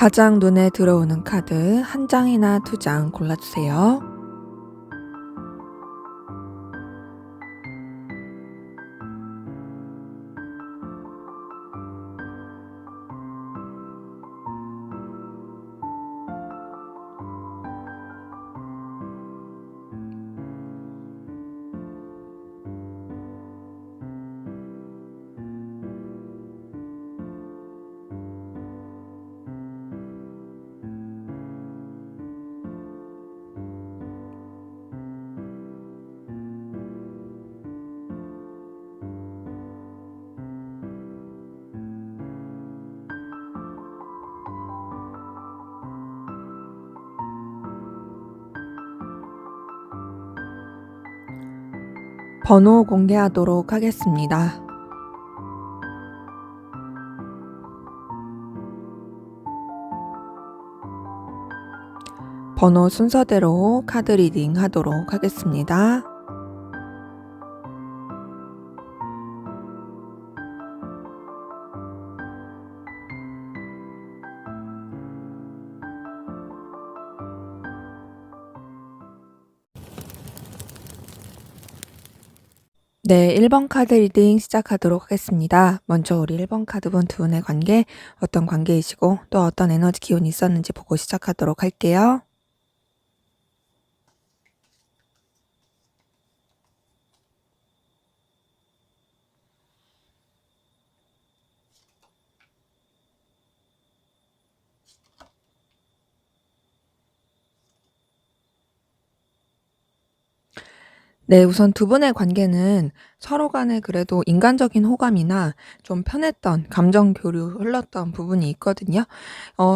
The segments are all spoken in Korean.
가장 눈에 들어오는 카드 한 장이나 두 장 골라주세요. 번호 공개하도록 하겠습니다. 번호 순서대로 카드 리딩 하도록 하겠습니다. 네, 1번 카드 리딩 시작하도록 하겠습니다. 먼저 우리 1번 카드분 두 분의 관계, 어떤 관계이시고 또 어떤 에너지 기운이 있었는지 보고 시작하도록 할게요. 네, 우선 두 분의 관계는 서로 간에 그래도 인간적인 호감이나 좀 편했던 감정 교류 흘렀던 부분이 있거든요.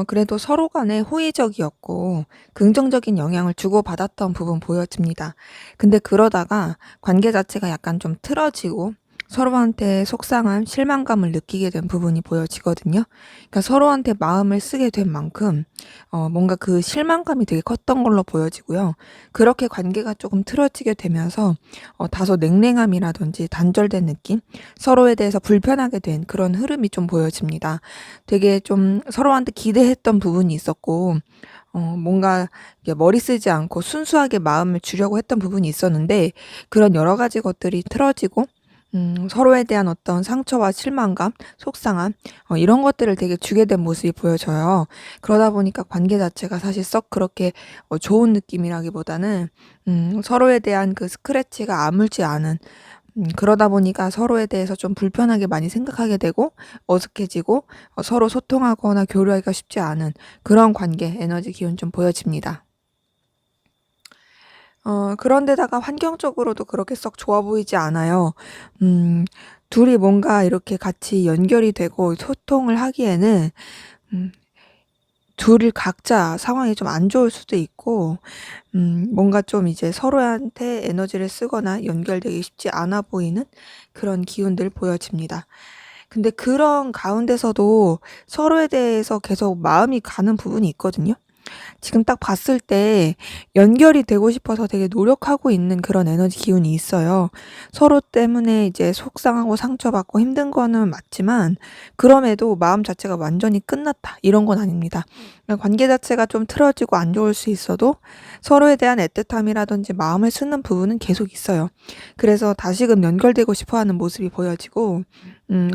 그래도 서로 간에 호의적이었고 긍정적인 영향을 주고받았던 부분 보여집니다. 근데 그러다가 관계 자체가 약간 좀 틀어지고 서로한테 속상함, 실망감을 느끼게 된 부분이 보여지거든요. 그러니까 서로한테 마음을 쓰게 된 만큼 뭔가 그 실망감이 되게 컸던 걸로 보여지고요. 그렇게 관계가 조금 틀어지게 되면서 다소 냉랭함이라든지 단절된 느낌, 서로에 대해서 불편하게 된 그런 흐름이 좀 보여집니다. 되게 좀 서로한테 기대했던 부분이 있었고 뭔가 이게 머리 쓰지 않고 순수하게 마음을 주려고 했던 부분이 있었는데 그런 여러 가지 것들이 틀어지고 서로에 대한 어떤 상처와 실망감, 속상함 이런 것들을 되게 주게 된 모습이 보여져요. 그러다 보니까 관계 자체가 사실 썩 그렇게 좋은 느낌이라기보다는 서로에 대한 그 스크래치가 아물지 않은 그러다 보니까 서로에 대해서 좀 불편하게 많이 생각하게 되고 어색해지고 서로 소통하거나 교류하기가 쉽지 않은 그런 관계 에너지 기운 좀 보여집니다. 그런데다가 환경적으로도 그렇게 썩 좋아 보이지 않아요. 음 둘이 뭔가 이렇게 같이 연결이 되고 소통을 하기에는 음 둘 각자 상황이 좀 안 좋을 수도 있고 뭔가 좀 이제 서로한테 에너지를 쓰거나 연결되기 쉽지 않아 보이는 그런 기운들 보여집니다. 근데 그런 가운데서도 서로에 대해서 계속 마음이 가는 부분이 있거든요. 지금 딱 봤을 때 연결이 되고 싶어서 되게 노력하고 있는 그런 에너지 기운이 있어요. 서로 때문에 이제 속상하고 상처받고 힘든 거는 맞지만 그럼에도 마음 자체가 완전히 끝났다 이런 건 아닙니다. 그냥 관계 자체가 좀 틀어지고 안 좋을 수 있어도 서로에 대한 애틋함이라든지 마음을 쓰는 부분은 계속 있어요. 그래서 다시금 연결되고 싶어 하는 모습이 보여지고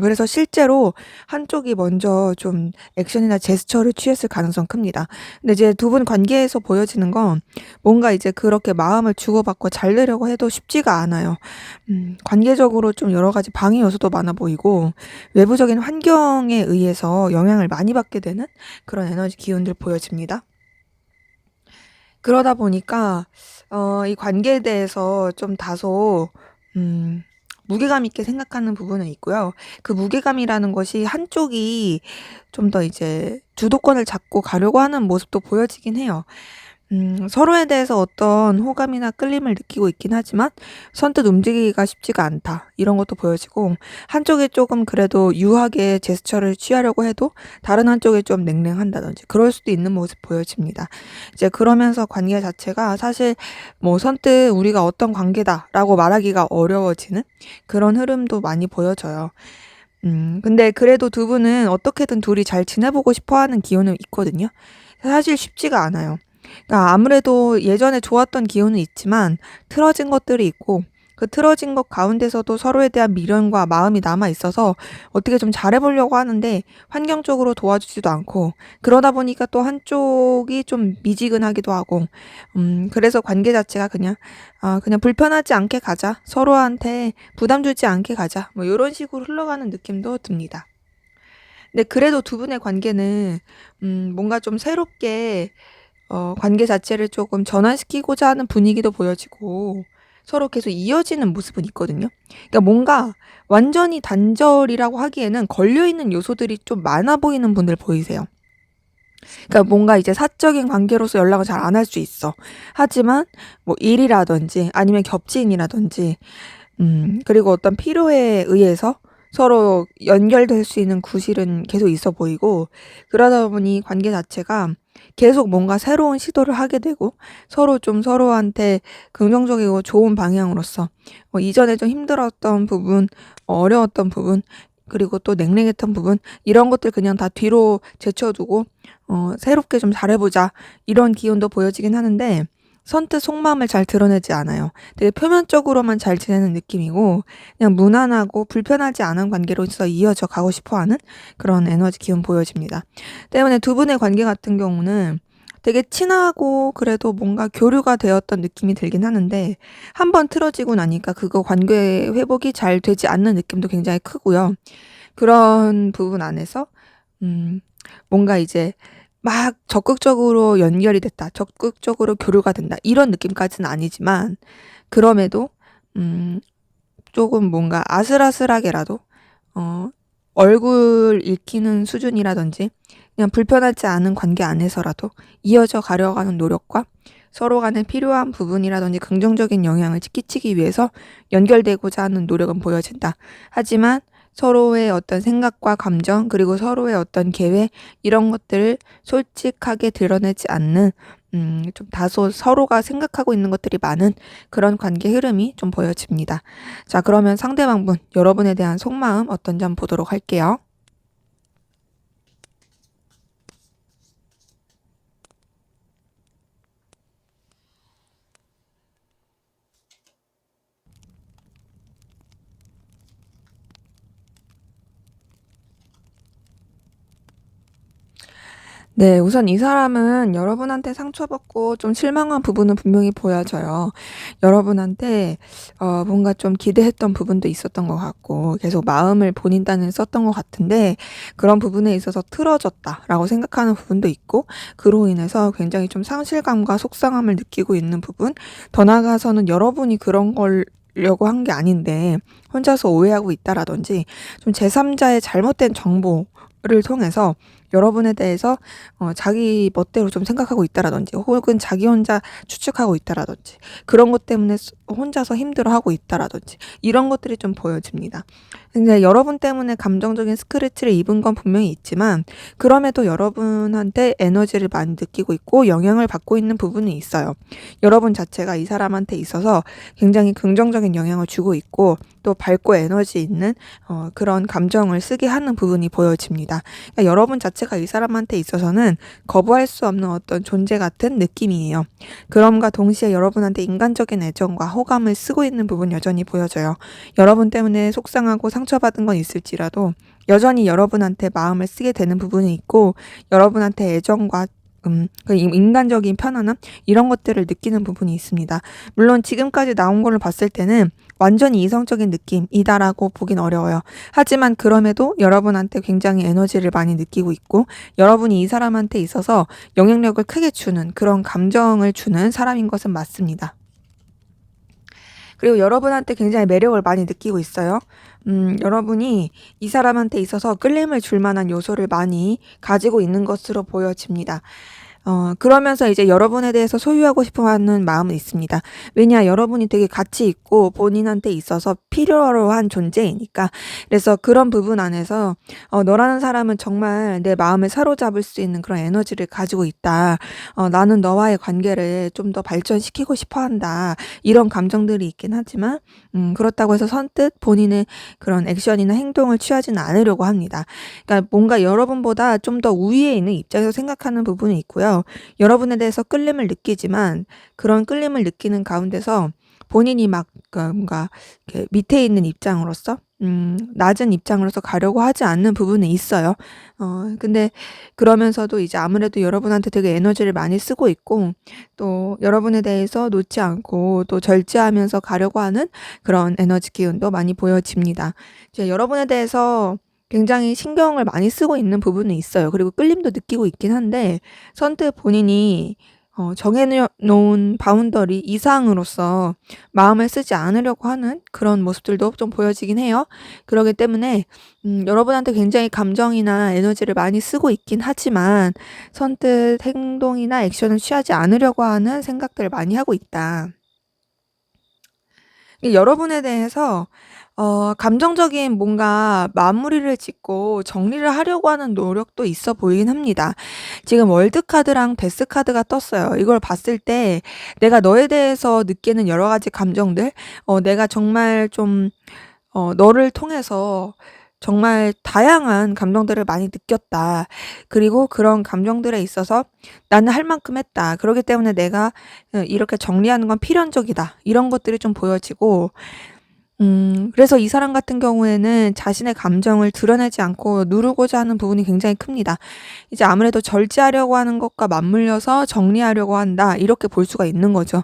그래서 실제로 한쪽이 먼저 좀 액션이나 제스처를 취했을 가능성 큽니다. 근데 이제 두 분 관계에서 보여지는 건 뭔가 이제 그렇게 마음을 주고받고 잘 되려고 해도 쉽지가 않아요. 관계적으로 좀 여러 가지 방해 요소도 많아 보이고 외부적인 환경에 의해서 영향을 많이 받게 되는 그런 에너지 기운들 보여집니다. 그러다 보니까 이 관계에 대해서 좀 다소 음 무게감 있게 생각하는 부분은 있고요. 그 무게감이라는 것이 한쪽이 좀 더 이제 주도권을 잡고 가려고 하는 모습도 보여지긴 해요. 서로에 대해서 어떤 호감이나 끌림을 느끼고 있긴 하지만 선뜻 움직이기가 쉽지가 않다. 이런 것도 보여지고 한쪽이 조금 그래도 유하게 제스처를 취하려고 해도 다른 한쪽이 좀 냉랭한다든지 그럴 수도 있는 모습 보여집니다. 이제 그러면서 관계 자체가 사실 뭐 선뜻 우리가 어떤 관계다라고 말하기가 어려워지는 그런 흐름도 많이 보여져요. 근데 그래도 두 분은 어떻게든 둘이 잘 지내보고 싶어 하는 기운은 있거든요. 사실 쉽지가 않아요. 그러니까 아무래도 예전에 좋았던 기운은 있지만 틀어진 것들이 있고 그 틀어진 것 가운데서도 서로에 대한 미련과 마음이 남아 있어서 어떻게 좀 잘해보려고 하는데 환경적으로 도와주지도 않고 그러다 보니까 또 한쪽이 좀 미지근하기도 하고 그래서 관계 자체가 그냥 그냥 불편하지 않게 가자. 서로한테 부담 주지 않게 가자. 뭐 요런 식으로 흘러가는 느낌도 듭니다. 근데 그래도 두 분의 관계는 뭔가 좀 새롭게 관계 자체를 조금 전환시키고자 하는 분위기도 보여지고 서로 계속 이어지는 모습은 있거든요. 그러니까 뭔가 완전히 단절이라고 하기에는 걸려있는 요소들이 좀 많아 보이는 분들 보이세요. 그러니까 뭔가 이제 사적인 관계로서 연락을 잘 안 할 수 있어. 하지만 뭐 일이라든지 아니면 겹친이라든지 그리고 어떤 필요에 의해서 서로 연결될 수 있는 구실은 계속 있어 보이고 그러다 보니 관계 자체가 계속 뭔가 새로운 시도를 하게 되고 서로 좀 서로한테 긍정적이고 좋은 방향으로서 이전에 좀 힘들었던 부분, 어려웠던 부분, 그리고 또 냉랭했던 부분 이런 것들 그냥 다 뒤로 제쳐두고 새롭게 좀 잘해보자 이런 기운도 보여지긴 하는데 선뜻 속마음을 잘 드러내지 않아요. 되게 표면적으로만 잘 지내는 느낌이고 그냥 무난하고 불편하지 않은 관계로서 이어져 가고 싶어하는 그런 에너지 기운 보여집니다. 때문에 두 분의 관계 같은 경우는 되게 친하고 그래도 뭔가 교류가 되었던 느낌이 들긴 하는데 한번 틀어지고 나니까 그거 관계 회복이 잘 되지 않는 느낌도 굉장히 크고요. 그런 부분 안에서 음 뭔가 이제 막 적극적으로 연결이 됐다. 적극적으로 교류가 된다. 이런 느낌까지는 아니지만 그럼에도 음 조금 뭔가 아슬아슬하게라도 어 얼굴 읽히는 수준이라든지 그냥 불편하지 않은 관계 안에서라도 이어져 가려고 하는 노력과 서로 간에 필요한 부분이라든지 긍정적인 영향을 끼치기 위해서 연결되고자 하는 노력은 보여진다. 하지만 서로의 어떤 생각과 감정 그리고 서로의 어떤 계획 이런 것들을 솔직하게 드러내지 않는 좀 다소 서로가 생각하고 있는 것들이 많은 그런 관계 흐름이 좀 보여집니다. 자, 그러면 상대방분 여러분에 대한 속마음 어떤지 한번 보도록 할게요. 네. 우선 이 사람은 여러분한테 상처받고 좀 실망한 부분은 분명히 보여져요. 여러분한테 뭔가 좀 기대했던 부분도 있었던 것 같고 계속 마음을 본인 딴에 썼던 것 같은데 그런 부분에 있어서 틀어졌다라고 생각하는 부분도 있고 그로 인해서 굉장히 좀 상실감과 속상함을 느끼고 있는 부분 더 나아가서는 여러분이 그런 걸 려고 한 게 아닌데 혼자서 오해하고 있다라든지 좀 제3자의 잘못된 정보를 통해서 여러분에 대해서 자기 멋대로 좀 생각하고 있다라든지 혹은 자기 혼자 추측하고 있다라든지 그런 것 때문에 혼자서 힘들어하고 있다라든지 이런 것들이 좀 보여집니다. 근데 여러분 때문에 감정적인 스크래치를 입은 건 분명히 있지만 그럼에도 여러분한테 에너지를 많이 느끼고 있고 영향을 받고 있는 부분이 있어요. 여러분 자체가 이 사람한테 있어서 굉장히 긍정적인 영향을 주고 있고 또 밝고 에너지 있는 그런 감정을 쓰게 하는 부분이 보여집니다. 그러니까 여러분 자체가 이 사람한테 있어서는 거부할 수 없는 어떤 존재 같은 느낌이에요. 그럼과 동시에 여러분한테 인간적인 애정과 호감을 쓰고 있는 부분 여전히 보여져요. 여러분 때문에 속상하고 상처받은 건 있을지라도 여전히 여러분한테 마음을 쓰게 되는 부분이 있고 여러분한테 애정과 그 인간적인 편안함 이런 것들을 느끼는 부분이 있습니다. 물론 지금까지 나온 걸로 봤을 때는 완전히 이성적인 느낌이다라고 보긴 어려워요. 하지만 그럼에도 여러분한테 굉장히 에너지를 많이 느끼고 있고 여러분이 이 사람한테 있어서 영향력을 크게 주는 그런 감정을 주는 사람인 것은 맞습니다. 그리고 여러분한테 굉장히 매력을 많이 느끼고 있어요. 여러분이 이 사람한테 있어서 끌림을 줄 만한 요소를 많이 가지고 있는 것으로 보여집니다. 그러면서 이제 여러분에 대해서 소유하고 싶어 하는 마음은 있습니다. 왜냐, 여러분이 되게 가치 있고 본인한테 있어서 필요로 한 존재이니까. 그래서 그런 부분 안에서 너라는 사람은 정말 내 마음을 사로잡을 수 있는 그런 에너지를 가지고 있다. 나는 너와의 관계를 좀 더 발전시키고 싶어 한다. 이런 감정들이 있긴 하지만 그렇다고 해서 선뜻 본인의 그런 액션이나 행동을 취하지는 않으려고 합니다. 그러니까 뭔가 여러분보다 좀 더 우위에 있는 입장에서 생각하는 부분이 있고요. 여러분에 대해서 끌림을 느끼지만 그런 끌림을 느끼는 가운데서 본인이 막 그러니까 뭔가 이렇게 밑에 있는 입장으로서 낮은 입장으로서 가려고 하지 않는 부분이 있어요. 근데 그러면서도 이제 아무래도 여러분한테 되게 에너지를 많이 쓰고 있고 또 여러분에 대해서 놓지 않고 또 절제하면서 가려고 하는 그런 에너지 기운도 많이 보여집니다. 이제 여러분에 대해서 굉장히 신경을 많이 쓰고 있는 부분은 있어요. 그리고 끌림도 느끼고 있긴 한데 선뜻 본인이 정해 놓은 바운더리 이상으로서 마음을 쓰지 않으려고 하는 그런 모습들도 좀 보여지긴 해요. 그러기 때문에 여러분한테 굉장히 감정이나 에너지를 많이 쓰고 있긴 하지만 선뜻 행동이나 액션을 취하지 않으려고 하는 생각들을 많이 하고 있다. 이 여러분에 대해서 감정적인 뭔가 마무리를 짓고 정리를 하려고 하는 노력도 있어 보이긴 합니다. 지금 월드카드랑 데스카드가 떴어요. 이걸 봤을 때 내가 너에 대해서 느끼는 여러 가지 감정들, 내가 정말 좀 너를 통해서 정말 다양한 감정들을 많이 느꼈다. 그리고 그런 감정들에 있어서 '나는 할 만큼 했다. 그러기 때문에 내가 이렇게 정리하는 건 필연적이다.' 이런 것들이 좀 보여지고 그래서 이 사람 같은 경우에는 자신의 감정을 드러내지 않고 누르고자 하는 부분이 굉장히 큽니다. 이제 아무래도 절제하려고 하는 것과 맞물려서 정리하려고 한다. 이렇게 볼 수가 있는 거죠.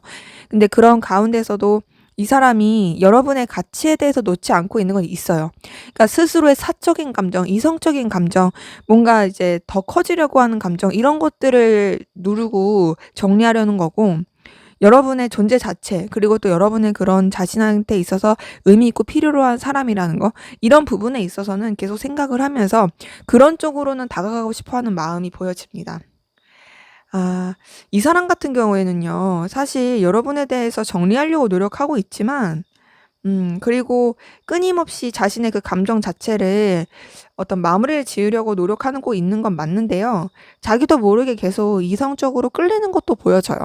근데 그런 가운데서도 이 사람이 여러분의 가치에 대해서 놓지 않고 있는 건 있어요. 그러니까 스스로의 사적인 감정, 이성적인 감정, 뭔가 이제 더 커지려고 하는 감정, 이런 것들을 누르고 정리하려는 거고, 여러분의 존재 자체 그리고 또 여러분의 그런 자신한테 있어서 의미 있고 필요로 한 사람이라는 거, 이런 부분에 있어서는 계속 생각을 하면서 그런 쪽으로는 다가가고 싶어 하는 마음이 보여집니다. 아, 이 사람 같은 경우에는요, 사실 여러분에 대해서 정리하려고 노력하고 있지만 그리고 끊임없이 자신의 그 감정 자체를 어떤 마무리를 지으려고 노력하고 있는 건 맞는데요. 자기도 모르게 계속 이성적으로 끌리는 것도 보여져요.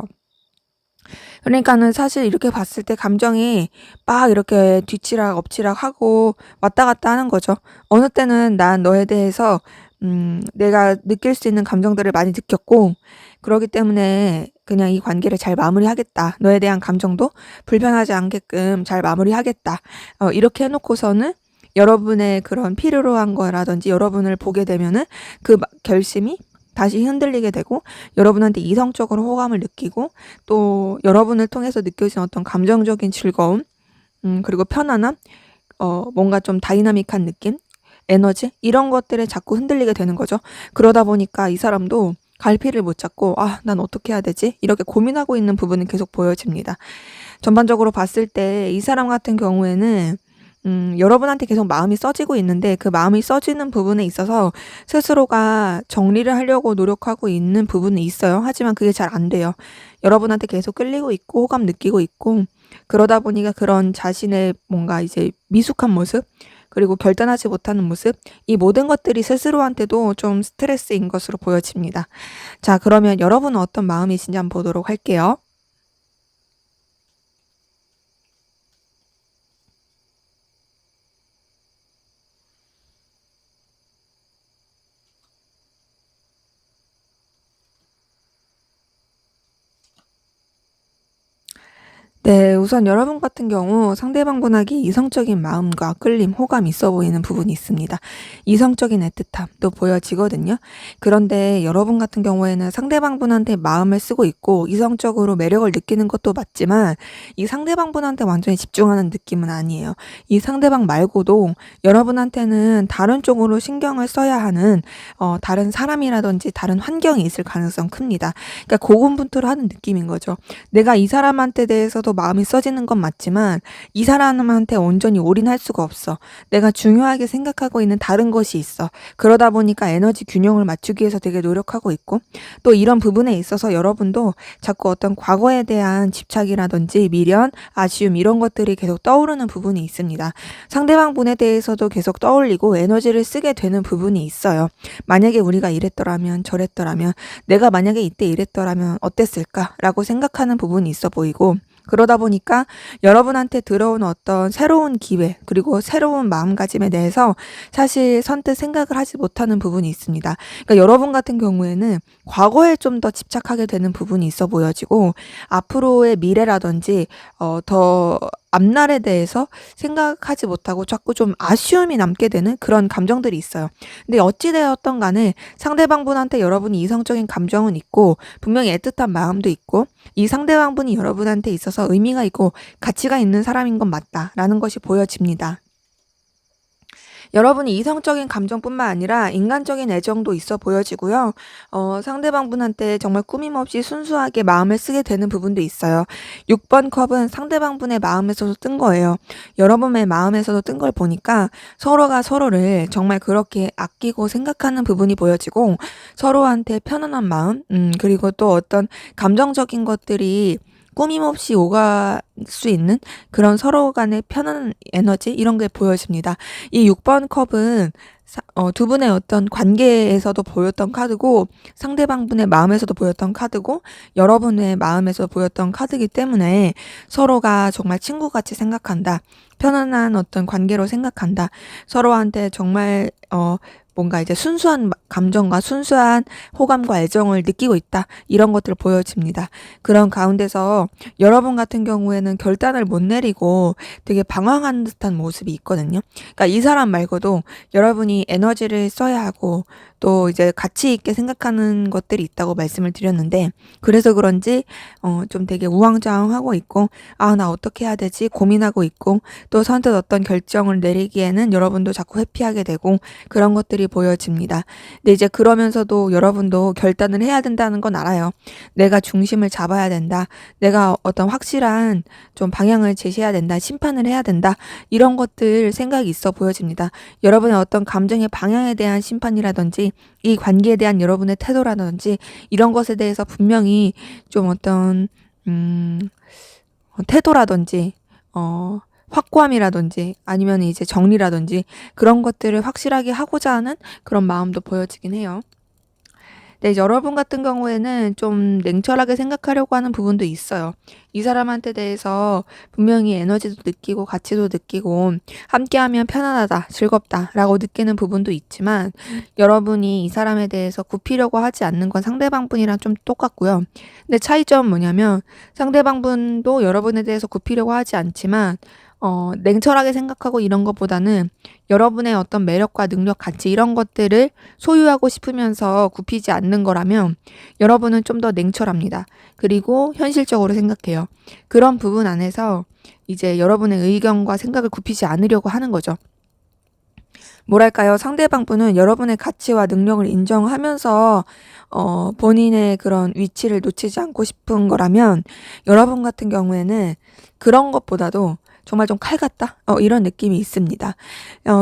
그러니까는 사실 이렇게 봤을 때 감정이 막 이렇게 뒤치락 엎치락 하고 왔다 갔다 하는 거죠. 어느 때는 난 너에 대해서 내가 느낄 수 있는 감정들을 많이 느꼈고 그러기 때문에 그냥 이 관계를 잘 마무리하겠다. 너에 대한 감정도 불편하지 않게끔 잘 마무리하겠다. 이렇게 해놓고서는 여러분의 그런 필요로 한 거라든지 여러분을 보게 되면은 그 결심이 다시 흔들리게 되고 여러분한테 이성적으로 호감을 느끼고 또 여러분을 통해서 느껴진 어떤 감정적인 즐거움, 그리고 편안함, 뭔가 좀 다이나믹한 느낌, 에너지 이런 것들에 자꾸 흔들리게 되는 거죠. 그러다 보니까 이 사람도 갈피를 못 잡고 '아 난 어떻게 해야 되지?' 이렇게 고민하고 있는 부분이 계속 보여집니다. 전반적으로 봤을 때 이 사람 같은 경우에는 여러분한테 계속 마음이 써지고 있는데 그 마음이 써지는 부분에 있어서 스스로가 정리를 하려고 노력하고 있는 부분이 있어요. 하지만 그게 잘 안 돼요. 여러분한테 계속 끌리고 있고 호감 느끼고 있고 그러다 보니까 그런 자신의 뭔가 이제 미숙한 모습 그리고 결단하지 못하는 모습, 이 모든 것들이 스스로한테도 좀 스트레스인 것으로 보여집니다. 자, 그러면 여러분은 어떤 마음이신지 한번 보도록 할게요. 네. 우선 여러분 같은 경우 상대방 분에게 이성적인 마음과 끌림, 호감이 있어 보이는 부분이 있습니다. 이성적인 애틋함도 보여지거든요. 그런데 여러분 같은 경우에는 상대방 분한테 마음을 쓰고 있고 이성적으로 매력을 느끼는 것도 맞지만 이 상대방 분한테 완전히 집중하는 느낌은 아니에요. 이 상대방 말고도 여러분한테는 다른 쪽으로 신경을 써야 하는 다른 사람이라든지 다른 환경이 있을 가능성 큽니다. 그러니까 고군분투를 하는 느낌인 거죠. 내가 이 사람한테 대해서도 대해서 마음이 써지는 건 맞지만 이 사람한테 온전히 올인할 수가 없어. 내가 중요하게 생각하고 있는 다른 것이 있어. 그러다 보니까 에너지 균형을 맞추기 위해서 되게 노력하고 있고 또 이런 부분에 있어서 여러분도 자꾸 어떤 과거에 대한 집착이라든지 미련, 아쉬움 이런 것들이 계속 떠오르는 부분이 있습니다. 상대방 분에 대해서도 계속 떠올리고 에너지를 쓰게 되는 부분이 있어요. 만약에 우리가 이랬더라면 저랬더라면 내가 만약에 이때 이랬더라면 어땠을까라고 생각하는 부분이 있어 보이고 그러다 보니까 여러분한테 들어온 어떤 새로운 기회 그리고 새로운 마음가짐에 대해서 사실 선뜻 생각을 하지 못하는 부분이 있습니다. 그러니까 여러분 같은 경우에는 과거에 좀 더 집착하게 되는 부분이 있어 보여지고 앞으로의 미래라든지 더 앞날에 대해서 생각하지 못하고 자꾸 좀 아쉬움이 남게 되는 그런 감정들이 있어요. 근데 어찌되었던 간에 상대방분한테 여러분이 이성적인 감정은 있고 분명히 애틋한 마음도 있고 이 상대방분이 여러분한테 있어서 의미가 있고 가치가 있는 사람인 건 맞다라는 것이 보여집니다. 여러분이 이성적인 감정뿐만 아니라 인간적인 애정도 있어 보여지고요. 상대방분한테 정말 꾸밈없이 순수하게 마음을 쓰게 되는 부분도 있어요. 6번 컵은 상대방분의 마음에서도 뜬 거예요. 여러분의 마음에서도 뜬 걸 보니까 서로가 서로를 정말 그렇게 아끼고 생각하는 부분이 보여지고 서로한테 편안한 마음, 그리고 또 어떤 감정적인 것들이 꾸밈없이 오갈 수 있는 그런 서로 간의 편안한 에너지 이런 게 보여집니다. 이 6번 컵은 두 분의 어떤 관계에서도 보였던 카드고 상대방 분의 마음에서도 보였던 카드고 여러분의 마음에서 보였던 카드이기 때문에 서로가 정말 친구같이 생각한다. 편안한 어떤 관계로 생각한다. 서로한테 정말 뭔가 이제 순수한 감정과 순수한 호감과 애정을 느끼고 있다. 이런 것들을 보여집니다. 그런 가운데서 여러분 같은 경우에는 결단을 못 내리고 되게 방황하는 듯한 모습이 있거든요. 그러니까 이 사람 말고도 여러분이 에너지를 써야 하고 또 이제 가치 있게 생각하는 것들이 있다고 말씀을 드렸는데 그래서 그런지 좀 되게 우왕좌왕하고 있고 나 어떻게 해야 되지 고민하고 있고 또 선뜻 어떤 결정을 내리기에는 여러분도 자꾸 회피하게 되고 그런 것들이 보여집니다. 근데 이제 그러면서도 여러분도 결단을 해야 된다는 건 알아요. 내가 중심을 잡아야 된다. 내가 어떤 확실한 좀 방향을 제시해야 된다. 심판을 해야 된다. 이런 것들 생각이 있어 보여집니다. 여러분의 어떤 감정의 방향에 대한 심판이라든지 이 관계에 대한 여러분의 태도라든지 이런 것에 대해서 분명히 좀 어떤 태도라든지 확고함이라든지 아니면 이제 정리라든지 그런 것들을 확실하게 하고자 하는 그런 마음도 보여지긴 해요. 네, 여러분 같은 경우에는 좀 냉철하게 생각하려고 하는 부분도 있어요. 이 사람한테 대해서 분명히 에너지도 느끼고 가치도 느끼고 함께하면 편안하다, 즐겁다라고 느끼는 부분도 있지만 여러분이 이 사람에 대해서 굽히려고 하지 않는 건 상대방분이랑 좀 똑같고요. 근데 차이점은 뭐냐면 상대방분도 여러분에 대해서 굽히려고 하지 않지만 냉철하게 생각하고 이런 것보다는 여러분의 어떤 매력과 능력, 가치 이런 것들을 소유하고 싶으면서 굽히지 않는 거라면 여러분은 좀 더 냉철합니다. 그리고 현실적으로 생각해요. 그런 부분 안에서 이제 여러분의 의견과 생각을 굽히지 않으려고 하는 거죠. 뭐랄까요? 상대방분은 여러분의 가치와 능력을 인정하면서 본인의 그런 위치를 놓치지 않고 싶은 거라면 여러분 같은 경우에는 그런 것보다도 정말 좀 칼 같다? 이런 느낌이 있습니다.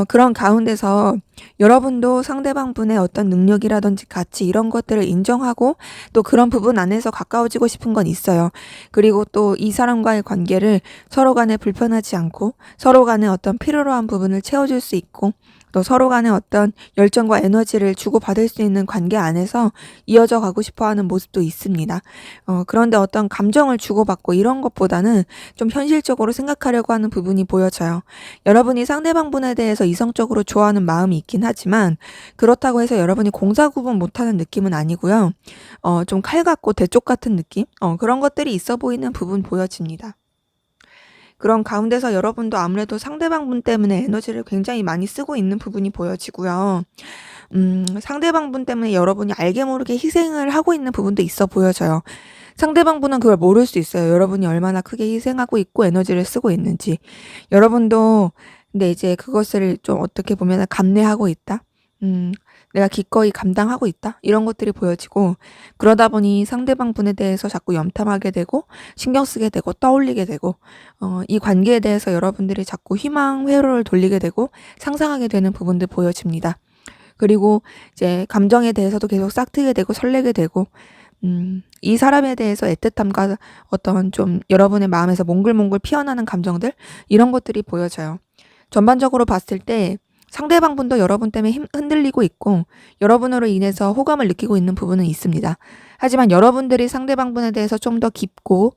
그런 가운데서 여러분도 상대방분의 어떤 능력이라든지 가치 이런 것들을 인정하고 또 그런 부분 안에서 가까워지고 싶은 건 있어요. 그리고 또 이 사람과의 관계를 서로 간에 불편하지 않고 서로 간에 어떤 필요로 한 부분을 채워줄 수 있고 또 서로 간에 어떤 열정과 에너지를 주고받을 수 있는 관계 안에서 이어져 가고 싶어 하는 모습도 있습니다. 그런데 어떤 감정을 주고받고 이런 것보다는 좀 현실적으로 생각하려고 하는 부분이 보여져요. 여러분이 상대방분에 대해서 이성적으로 좋아하는 마음이 있긴 하지만 그렇다고 해서 여러분이 공사구분 못하는 느낌은 아니고요. 좀 칼 같고 대쪽 같은 느낌? 그런 것들이 있어 보이는 부분 보여집니다. 그런 가운데서 여러분도 아무래도 상대방분 때문에 에너지를 굉장히 많이 쓰고 있는 부분이 보여지고요. 상대방분 때문에 여러분이 알게 모르게 희생을 하고 있는 부분도 있어 보여져요. 상대방분은 그걸 모를 수 있어요. 여러분이 얼마나 크게 희생하고 있고 에너지를 쓰고 있는지. 여러분도 근데 이제 그것을 좀 어떻게 보면 감내하고 있다. 내가 기꺼이 감당하고 있다 이런 것들이 보여지고, 그러다 보니 상대방 분에 대해서 자꾸 염탐하게 되고 신경 쓰게 되고 떠올리게 되고, 이 관계에 대해서 여러분들이 자꾸 희망 회로를 돌리게 되고 상상하게 되는 부분들 보여집니다. 그리고 이제 감정에 대해서도 계속 싹트게 되고 설레게 되고, 이 사람에 대해서 애틋함과 어떤 좀 여러분의 마음에서 몽글몽글 피어나는 감정들, 이런 것들이 보여져요. 전반적으로 봤을 때 상대방 분도 여러분 때문에 흔들리고 있고 여러분으로 인해서 호감을 느끼고 있는 부분은 있습니다. 하지만 여러분들이 상대방 분에 대해서 좀 더 깊고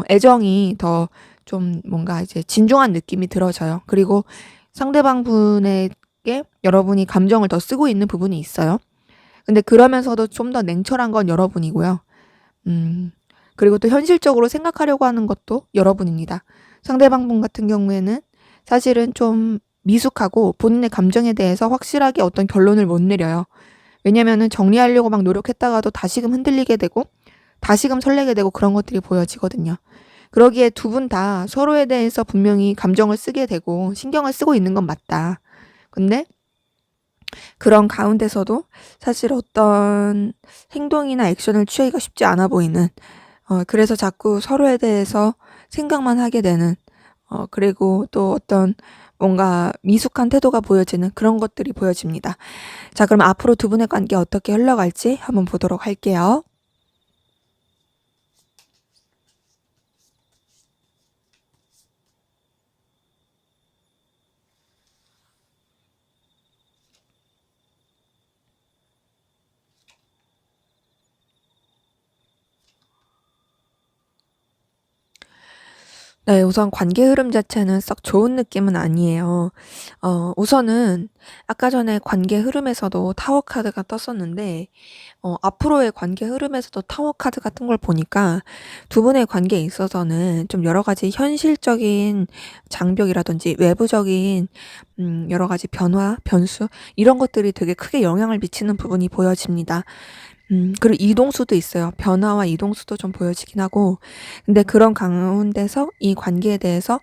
애정이 더 좀 뭔가 이제 진중한 느낌이 들어져요. 그리고 상대방 분에게 여러분이 감정을 더 쓰고 있는 부분이 있어요. 근데 그러면서도 좀 더 냉철한 건 여러분이고요. 그리고 또 현실적으로 생각하려고 하는 것도 여러분입니다. 상대방 분 같은 경우에는 사실은 좀 미숙하고 본인의 감정에 대해서 확실하게 어떤 결론을 못 내려요. 왜냐면은 정리하려고 막 노력했다가도 다시금 흔들리게 되고 다시금 설레게 되고 그런 것들이 보여지거든요. 그러기에 두 분 다 서로에 대해서 분명히 감정을 쓰게 되고 신경을 쓰고 있는 건 맞다. 근데 그런 가운데서도 사실 어떤 행동이나 액션을 취하기가 쉽지 않아 보이는, 그래서 자꾸 서로에 대해서 생각만 하게 되는, 그리고 또 어떤 뭔가 미숙한 태도가 보여지는 그런 것들이 보여집니다. 자, 그럼 앞으로 두 분의 관계 어떻게 흘러갈지 한번 보도록 할게요. 네, 우선 관계 흐름 자체는 썩 좋은 느낌은 아니에요. 우선은 아까 전에 관계 흐름에서도 타워 카드가 떴었는데, 앞으로의 관계 흐름에서도 타워 카드가 뜬 걸 보니까 두 분의 관계에 있어서는 좀 여러 가지 현실적인 장벽이라든지 외부적인 여러 가지 변화, 변수 이런 것들이 되게 크게 영향을 미치는 부분이 보여집니다. 그리고 이동수도 있어요. 변화와 이동수도 좀 보여지긴 하고, 근데 그런 가운데서 이 관계에 대해서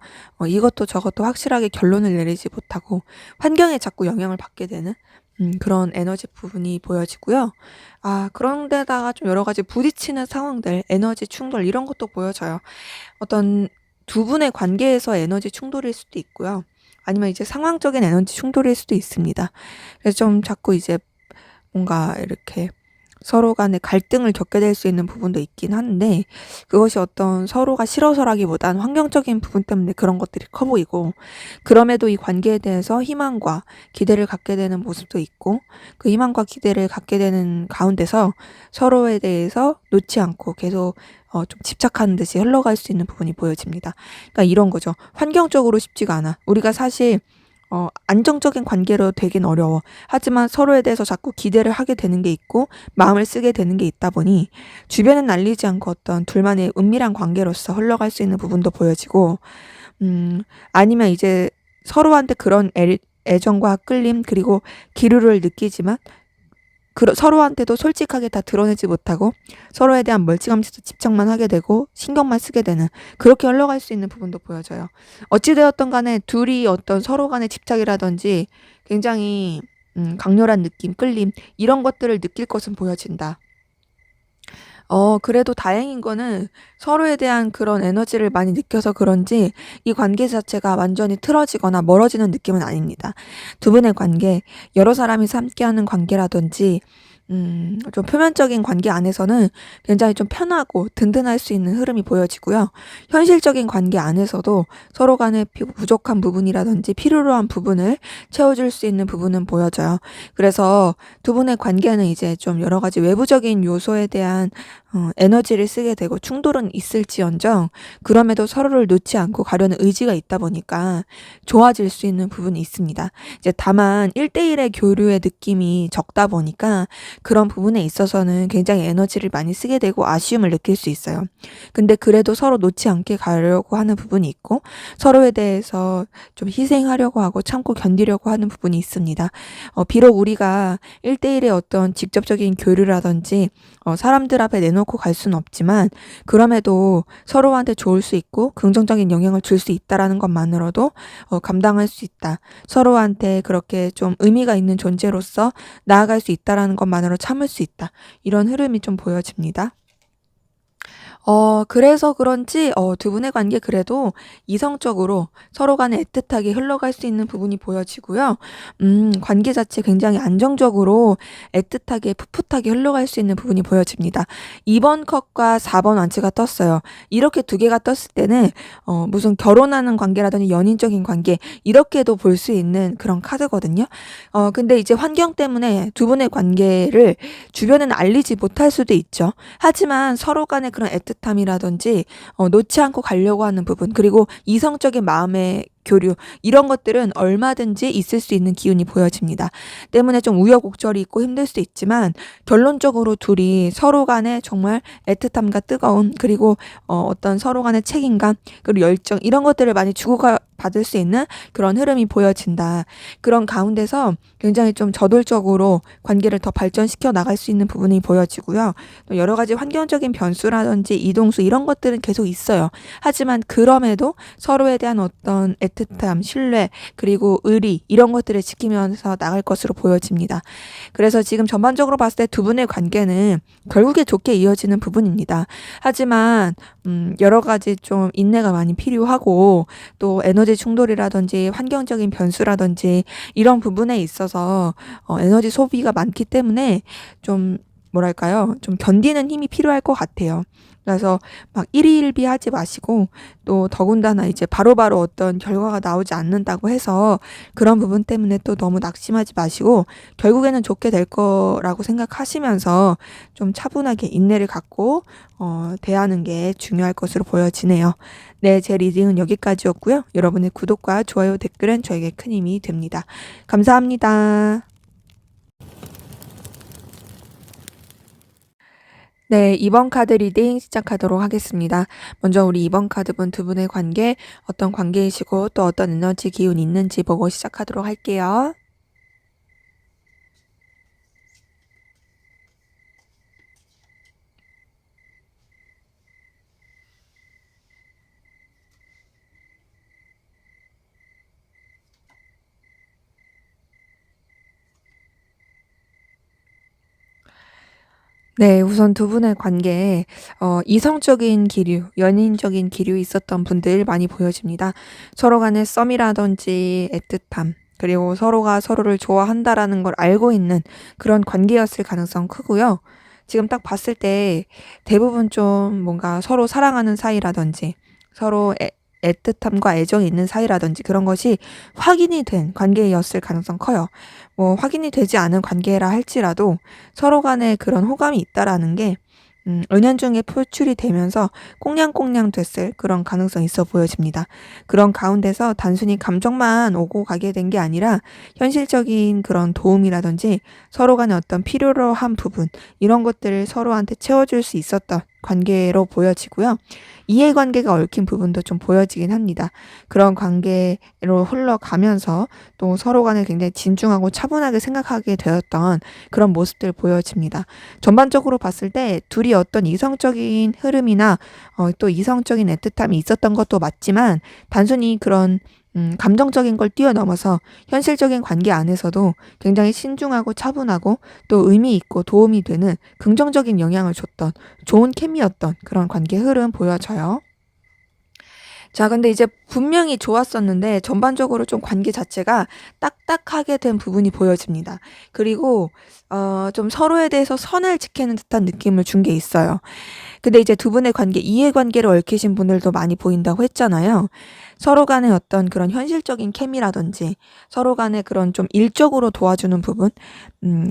이것도 저것도 확실하게 결론을 내리지 못하고 환경에 자꾸 영향을 받게 되는 그런 에너지 부분이 보여지고요. 그런데다가 좀 여러 가지 부딪히는 상황들, 에너지 충돌 이런 것도 보여져요. 어떤 두 분의 관계에서 에너지 충돌일 수도 있고요. 아니면 이제 상황적인 에너지 충돌일 수도 있습니다. 그래서 좀 자꾸 이제 뭔가 이렇게 서로 간에 갈등을 겪게 될 수 있는 부분도 있긴 한데, 그것이 어떤 서로가 싫어서라기보단 환경적인 부분 때문에 그런 것들이 커 보이고, 그럼에도 이 관계에 대해서 희망과 기대를 갖게 되는 모습도 있고, 그 희망과 기대를 갖게 되는 가운데서 서로에 대해서 놓지 않고 계속 좀 집착하는 듯이 흘러갈 수 있는 부분이 보여집니다. 그러니까 이런 거죠. 환경적으로 쉽지가 않아. 우리가 사실 안정적인 관계로 되긴 어려워. 하지만 서로에 대해서 자꾸 기대를 하게 되는 게 있고 마음을 쓰게 되는 게 있다 보니 주변엔 날리지 않고 어떤 둘만의 은밀한 관계로서 흘러갈 수 있는 부분도 보여지고, 아니면 이제 서로한테 그런 애정과 끌림 그리고 기류를 느끼지만 서로한테도 솔직하게 다 드러내지 못하고 서로에 대한 멀찌감치도 집착만 하게 되고 신경만 쓰게 되는, 그렇게 흘러갈 수 있는 부분도 보여져요. 어찌되었던 간에 둘이 어떤 서로 간의 집착이라든지 굉장히 강렬한 느낌, 끌림 이런 것들을 느낄 것은 보여진다. 그래도 다행인 거는 서로에 대한 그런 에너지를 많이 느껴서 그런지 이 관계 자체가 완전히 틀어지거나 멀어지는 느낌은 아닙니다. 두 분의 관계, 여러 사람이서 함께하는 관계라든지 좀 표면적인 관계 안에서는 굉장히 좀 편하고 든든할 수 있는 흐름이 보여지고요. 현실적인 관계 안에서도 서로 간에 부족한 부분이라든지 필요로 한 부분을 채워줄 수 있는 부분은 보여져요. 그래서 두 분의 관계는 이제 좀 여러 가지 외부적인 요소에 대한 에너지를 쓰게 되고 충돌은 있을지언정 그럼에도 서로를 놓지 않고 가려는 의지가 있다 보니까 좋아질 수 있는 부분이 있습니다. 이제 다만 1대1의 교류의 느낌이 적다 보니까 그런 부분에 있어서는 굉장히 에너지를 많이 쓰게 되고 아쉬움을 느낄 수 있어요. 근데 그래도 서로 놓지 않게 가려고 하는 부분이 있고 서로에 대해서 좀 희생하려고 하고 참고 견디려고 하는 부분이 있습니다. 비록 우리가 1대1의 어떤 직접적인 교류라든지 사람들 앞에 내놓는 내놓고 갈 수는 없지만 그럼에도 서로한테 좋을 수 있고 긍정적인 영향을 줄 수 있다라는 것만으로도 감당할 수 있다. 서로한테 그렇게 좀 의미가 있는 존재로서 나아갈 수 있다라는 것만으로 참을 수 있다. 이런 흐름이 좀 보여집니다. 그래서 그런지 두 분의 관계 그래도 이성적으로 서로 간에 애틋하게 흘러갈 수 있는 부분이 보여지고요. 관계 자체 굉장히 안정적으로 애틋하게 풋풋하게 흘러갈 수 있는 부분이 보여집니다. 2번 컵과 4번 완치가 떴어요. 이렇게 두 개가 떴을 때는 무슨 결혼하는 관계라든지 연인적인 관계 이렇게도 볼 수 있는 그런 카드거든요. 근데 이제 환경 때문에 두 분의 관계를 주변에는 알리지 못할 수도 있죠. 하지만 서로 간의 그런 애틋함이라든지 놓지 않고 가려고 하는 부분, 그리고 이성적인 마음의 교류, 이런 것들은 얼마든지 있을 수 있는 기운이 보여집니다. 때문에 좀 우여곡절이 있고 힘들 수 있지만 결론적으로 둘이 서로 간에 정말 애틋함과 뜨거운, 그리고 어떤 서로 간의 책임감 그리고 열정, 이런 것들을 많이 주고가 받을 수 있는 그런 흐름이 보여진다. 그런 가운데서 굉장히 좀 저돌적으로 관계를 더 발전시켜 나갈 수 있는 부분이 보여지고요. 또 여러 가지 환경적인 변수라든지 이동수 이런 것들은 계속 있어요. 하지만 그럼에도 서로에 대한 어떤 애틋함, 신뢰, 그리고 의리, 이런 것들을 지키면서 나갈 것으로 보여집니다. 그래서 지금 전반적으로 봤을 때 두 분의 관계는 결국에 좋게 이어지는 부분입니다. 하지만 여러 가지 좀 인내가 많이 필요하고, 또 에너지 충돌이라든지 환경적인 변수라든지 이런 부분에 있어서 에너지 소비가 많기 때문에 좀 뭐랄까요? 좀 견디는 힘이 필요할 것 같아요. 그래서 막 일희일비하지 마시고, 또 더군다나 이제 바로바로 어떤 결과가 나오지 않는다고 해서 그런 부분 때문에 또 너무 낙심하지 마시고, 결국에는 좋게 될 거라고 생각하시면서 좀 차분하게 인내를 갖고 대하는 게 중요할 것으로 보여지네요. 네, 제 리딩은 여기까지였고요. 여러분의 구독과 좋아요, 댓글은 저에게 큰 힘이 됩니다. 감사합니다. 네, 2번 카드 리딩 시작하도록 하겠습니다. 먼저 우리 2번 카드분 두 분의 관계, 어떤 관계이시고 또 어떤 에너지 기운이 있는지 보고 시작하도록 할게요. 네, 우선 두 분의 관계에 이성적인 기류, 연인적인 기류 있었던 분들 많이 보여집니다. 서로 간의 썸이라든지 애틋함, 그리고 서로가 서로를 좋아한다라는 걸 알고 있는 그런 관계였을 가능성 크고요. 지금 딱 봤을 때 대부분 좀 뭔가 서로 사랑하는 사이라든지 서로 애틋함과 애정이 있는 사이라든지 그런 것이 확인이 된 관계였을 가능성 커요. 뭐 확인이 되지 않은 관계라 할지라도 서로 간에 그런 호감이 있다라는 게 은연중에 표출이 되면서 꽁냥꽁냥 됐을 그런 가능성이 있어 보여집니다. 그런 가운데서 단순히 감정만 오고 가게 된 게 아니라 현실적인 그런 도움이라든지 서로 간에 어떤 필요로 한 부분, 이런 것들을 서로한테 채워줄 수 있었던 관계로 보여지고요. 이해관계가 얽힌 부분도 좀 보여지긴 합니다. 그런 관계로 흘러가면서 또 서로 간에 굉장히 진중하고 차분하게 생각하게 되었던 그런 모습들 보여집니다. 전반적으로 봤을 때 둘이 어떤 이성적인 흐름이나 또 이성적인 애틋함이 있었던 것도 맞지만, 단순히 그런 감정적인 걸 뛰어넘어서 현실적인 관계 안에서도 굉장히 신중하고 차분하고 또 의미 있고 도움이 되는 긍정적인 영향을 줬던 좋은 케미였던 그런 관계 흐름 보여져요. 자, 근데 이제 분명히 좋았었는데 전반적으로 좀 관계 자체가 딱딱하게 된 부분이 보여집니다. 그리고 좀 서로에 대해서 선을 지키는 듯한 느낌을 준 게 있어요. 근데 이제 두 분의 관계, 이해관계를 얽히신 분들도 많이 보인다고 했잖아요. 서로 간의 어떤 그런 현실적인 케미라든지 서로 간의 그런 좀 일적으로 도와주는 부분,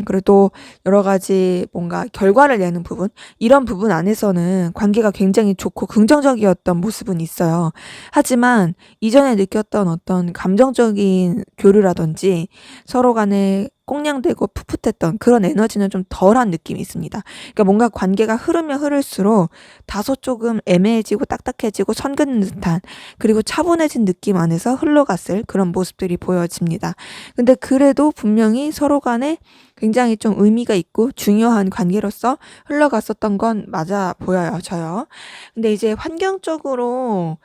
그리고 여러 가지 뭔가 결과를 내는 부분, 이런 부분 안에서는 관계가 굉장히 좋고 긍정적이었던 모습은 있어요. 하지만 이전에 느꼈던 어떤 감정적인 교류라든지 서로 간의 꽁냥대고 풋풋했던 그런 에너지는 좀 덜한 느낌이 있습니다. 그러니까 뭔가 관계가 흐르면 흐를수록 다소 조금 애매해지고 딱딱해지고 선 긋는 듯한, 그리고 차분해진 느낌 안에서 흘러갔을 그런 모습들이 보여집니다. 근데 그래도 분명히 서로 간에 굉장히 좀 의미가 있고 중요한 관계로서 흘러갔었던 건 맞아 보여요, 저요. 근데 이제 환경적으로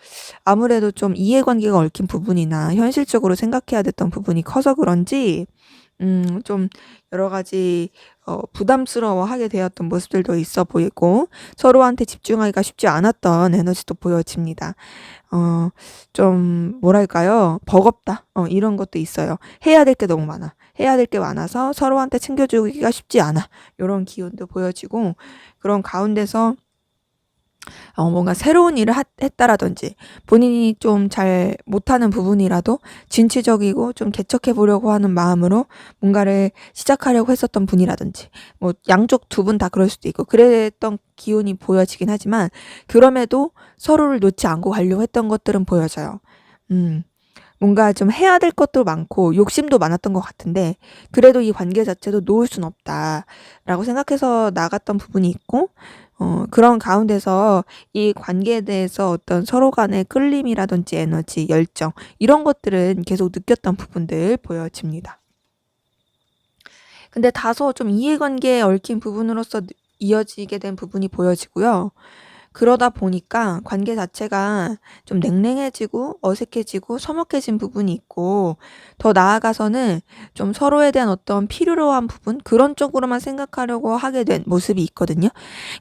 아무래도 좀 이해관계가 얽힌 부분이나 현실적으로 생각해야 됐던 부분이 커서 그런지 좀 여러 가지 부담스러워하게 되었던 모습들도 있어 보이고, 서로한테 집중하기가 쉽지 않았던 에너지도 보여집니다. 어 좀 뭐랄까요? 버겁다. 이런 것도 있어요. 해야 될 게 너무 많아. 해야 될 게 많아서 서로한테 챙겨주기가 쉽지 않아. 요런 기운도 보여지고, 그런 가운데서 뭔가 새로운 일을 했다라든지 본인이 좀 잘 못하는 부분이라도 진취적이고 좀 개척해 보려고 하는 마음으로 뭔가를 시작하려고 했었던 분이라든지, 뭐 양쪽 두 분 다 그럴 수도 있고 그랬던 기운이 보여지긴 하지만, 그럼에도 서로를 놓지 않고 가려고 했던 것들은 보여져요. 뭔가 좀 해야 될 것도 많고 욕심도 많았던 것 같은데, 그래도 이 관계 자체도 놓을 순 없다라고 생각해서 나갔던 부분이 있고, 그런 가운데서 이 관계에 대해서 어떤 서로 간의 끌림이라든지 에너지, 열정, 이런 것들은 계속 느꼈던 부분들 보여집니다. 근데 다소 좀 이해관계에 얽힌 부분으로서 이어지게 된 부분이 보여지고요. 그러다 보니까 관계 자체가 좀 냉랭해지고 어색해지고 서먹해진 부분이 있고, 더 나아가서는 좀 서로에 대한 어떤 필요로 한 부분, 그런 쪽으로만 생각하려고 하게 된 모습이 있거든요.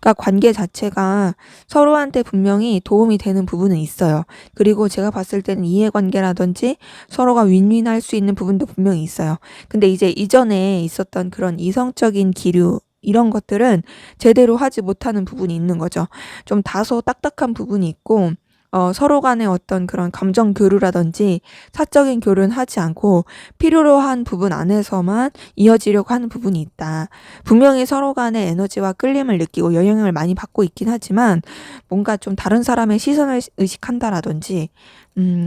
그러니까 관계 자체가 서로한테 분명히 도움이 되는 부분은 있어요. 그리고 제가 봤을 때는 이해관계라든지 서로가 윈윈할 수 있는 부분도 분명히 있어요. 근데 이제 이전에 있었던 그런 이성적인 기류, 이런 것들은 제대로 하지 못하는 부분이 있는 거죠. 좀 다소 딱딱한 부분이 있고, 서로 간의 어떤 그런 감정 교류라든지 사적인 교류는 하지 않고 필요로 한 부분 안에서만 이어지려고 하는 부분이 있다. 분명히 서로 간의 에너지와 끌림을 느끼고 영향을 많이 받고 있긴 하지만, 뭔가 좀 다른 사람의 시선을 의식한다라든지,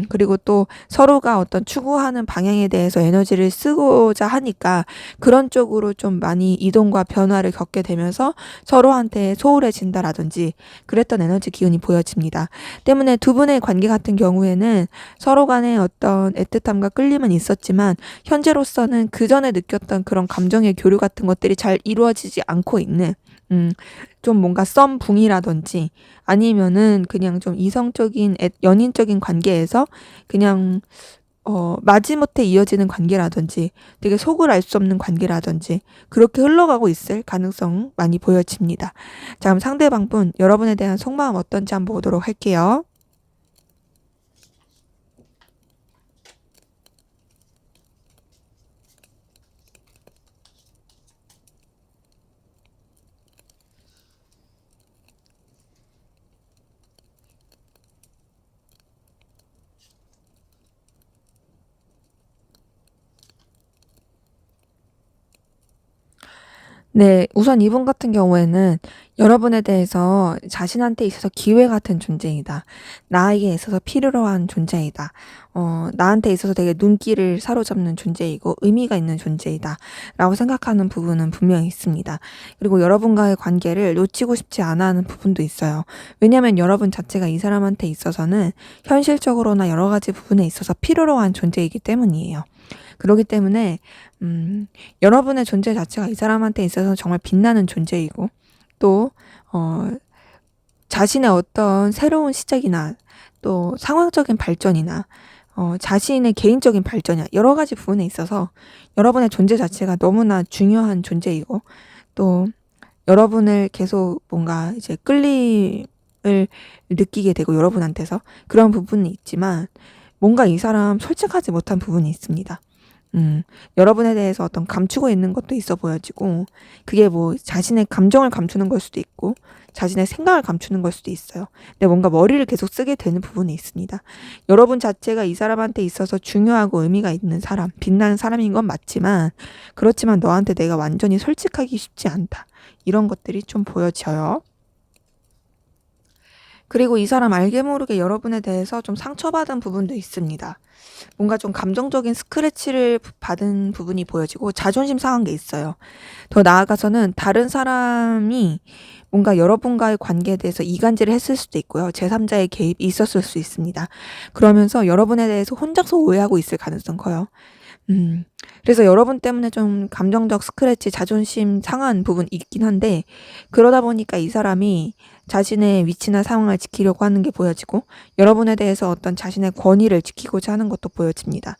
그리고 또 서로가 어떤 추구하는 방향에 대해서 에너지를 쓰고자 하니까 그런 쪽으로 좀 많이 이동과 변화를 겪게 되면서 서로한테 소홀해진다라든지 그랬던 에너지 기운이 보여집니다. 때문에 두 분의 관계 같은 경우에는 서로 간의 어떤 애틋함과 끌림은 있었지만, 현재로서는 그 전에 느꼈던 그런 감정의 교류 같은 것들이 잘 이루어지지 않고 있는, 좀 뭔가 썸붕이라든지 아니면은 그냥 좀 이성적인 연인적인 관계에서 그냥 마지못해 이어지는 관계라든지 되게 속을 알 수 없는 관계라든지 그렇게 흘러가고 있을 가능성 많이 보여집니다. 자, 그럼 상대방 분 여러분에 대한 속마음 어떤지 한번 보도록 할게요. 네. 우선 이분 같은 경우에는 여러분에 대해서 자신한테 있어서 기회 같은 존재이다. 나에게 있어서 필요로 한 존재이다. 나한테 있어서 되게 눈길을 사로잡는 존재이고 의미가 있는 존재이다. 라고 생각하는 부분은 분명히 있습니다. 그리고 여러분과의 관계를 놓치고 싶지 않아 하는 부분도 있어요. 왜냐하면 여러분 자체가 이 사람한테 있어서는 현실적으로나 여러 가지 부분에 있어서 필요로 한 존재이기 때문이에요. 그렇기 때문에 여러분의 존재 자체가 이 사람한테 있어서 정말 빛나는 존재이고, 또 자신의 어떤 새로운 시작이나 또 상황적인 발전이나 자신의 개인적인 발전이나 여러 가지 부분에 있어서 여러분의 존재 자체가 너무나 중요한 존재이고, 또 여러분을 계속 뭔가 이제 끌림을 느끼게 되고 여러분한테서 그런 부분이 있지만, 뭔가 이 사람 솔직하지 못한 부분이 있습니다. 여러분에 대해서 어떤 감추고 있는 것도 있어 보여지고, 그게 뭐 자신의 감정을 감추는 걸 수도 있고 자신의 생각을 감추는 걸 수도 있어요. 근데 뭔가 머리를 계속 쓰게 되는 부분이 있습니다. 여러분 자체가 이 사람한테 있어서 중요하고 의미가 있는 사람, 빛나는 사람인 건 맞지만, 그렇지만 너한테 내가 완전히 솔직하기 쉽지 않다. 이런 것들이 좀 보여져요. 그리고 이 사람 알게 모르게 여러분에 대해서 좀 상처받은 부분도 있습니다. 뭔가 좀 감정적인 스크래치를 받은 부분이 보여지고 자존심 상한 게 있어요. 더 나아가서는 다른 사람이 뭔가 여러분과의 관계에 대해서 이간질을 했을 수도 있고요. 제3자의 개입이 있었을 수 있습니다. 그러면서 여러분에 대해서 혼자서 오해하고 있을 가능성 커요. 그래서 여러분 때문에 좀 감정적 스크래치, 자존심 상한 부분이 있긴 한데, 그러다 보니까 이 사람이 자신의 위치나 상황을 지키려고 하는 게 보여지고, 여러분에 대해서 어떤 자신의 권위를 지키고자 하는 것도 보여집니다.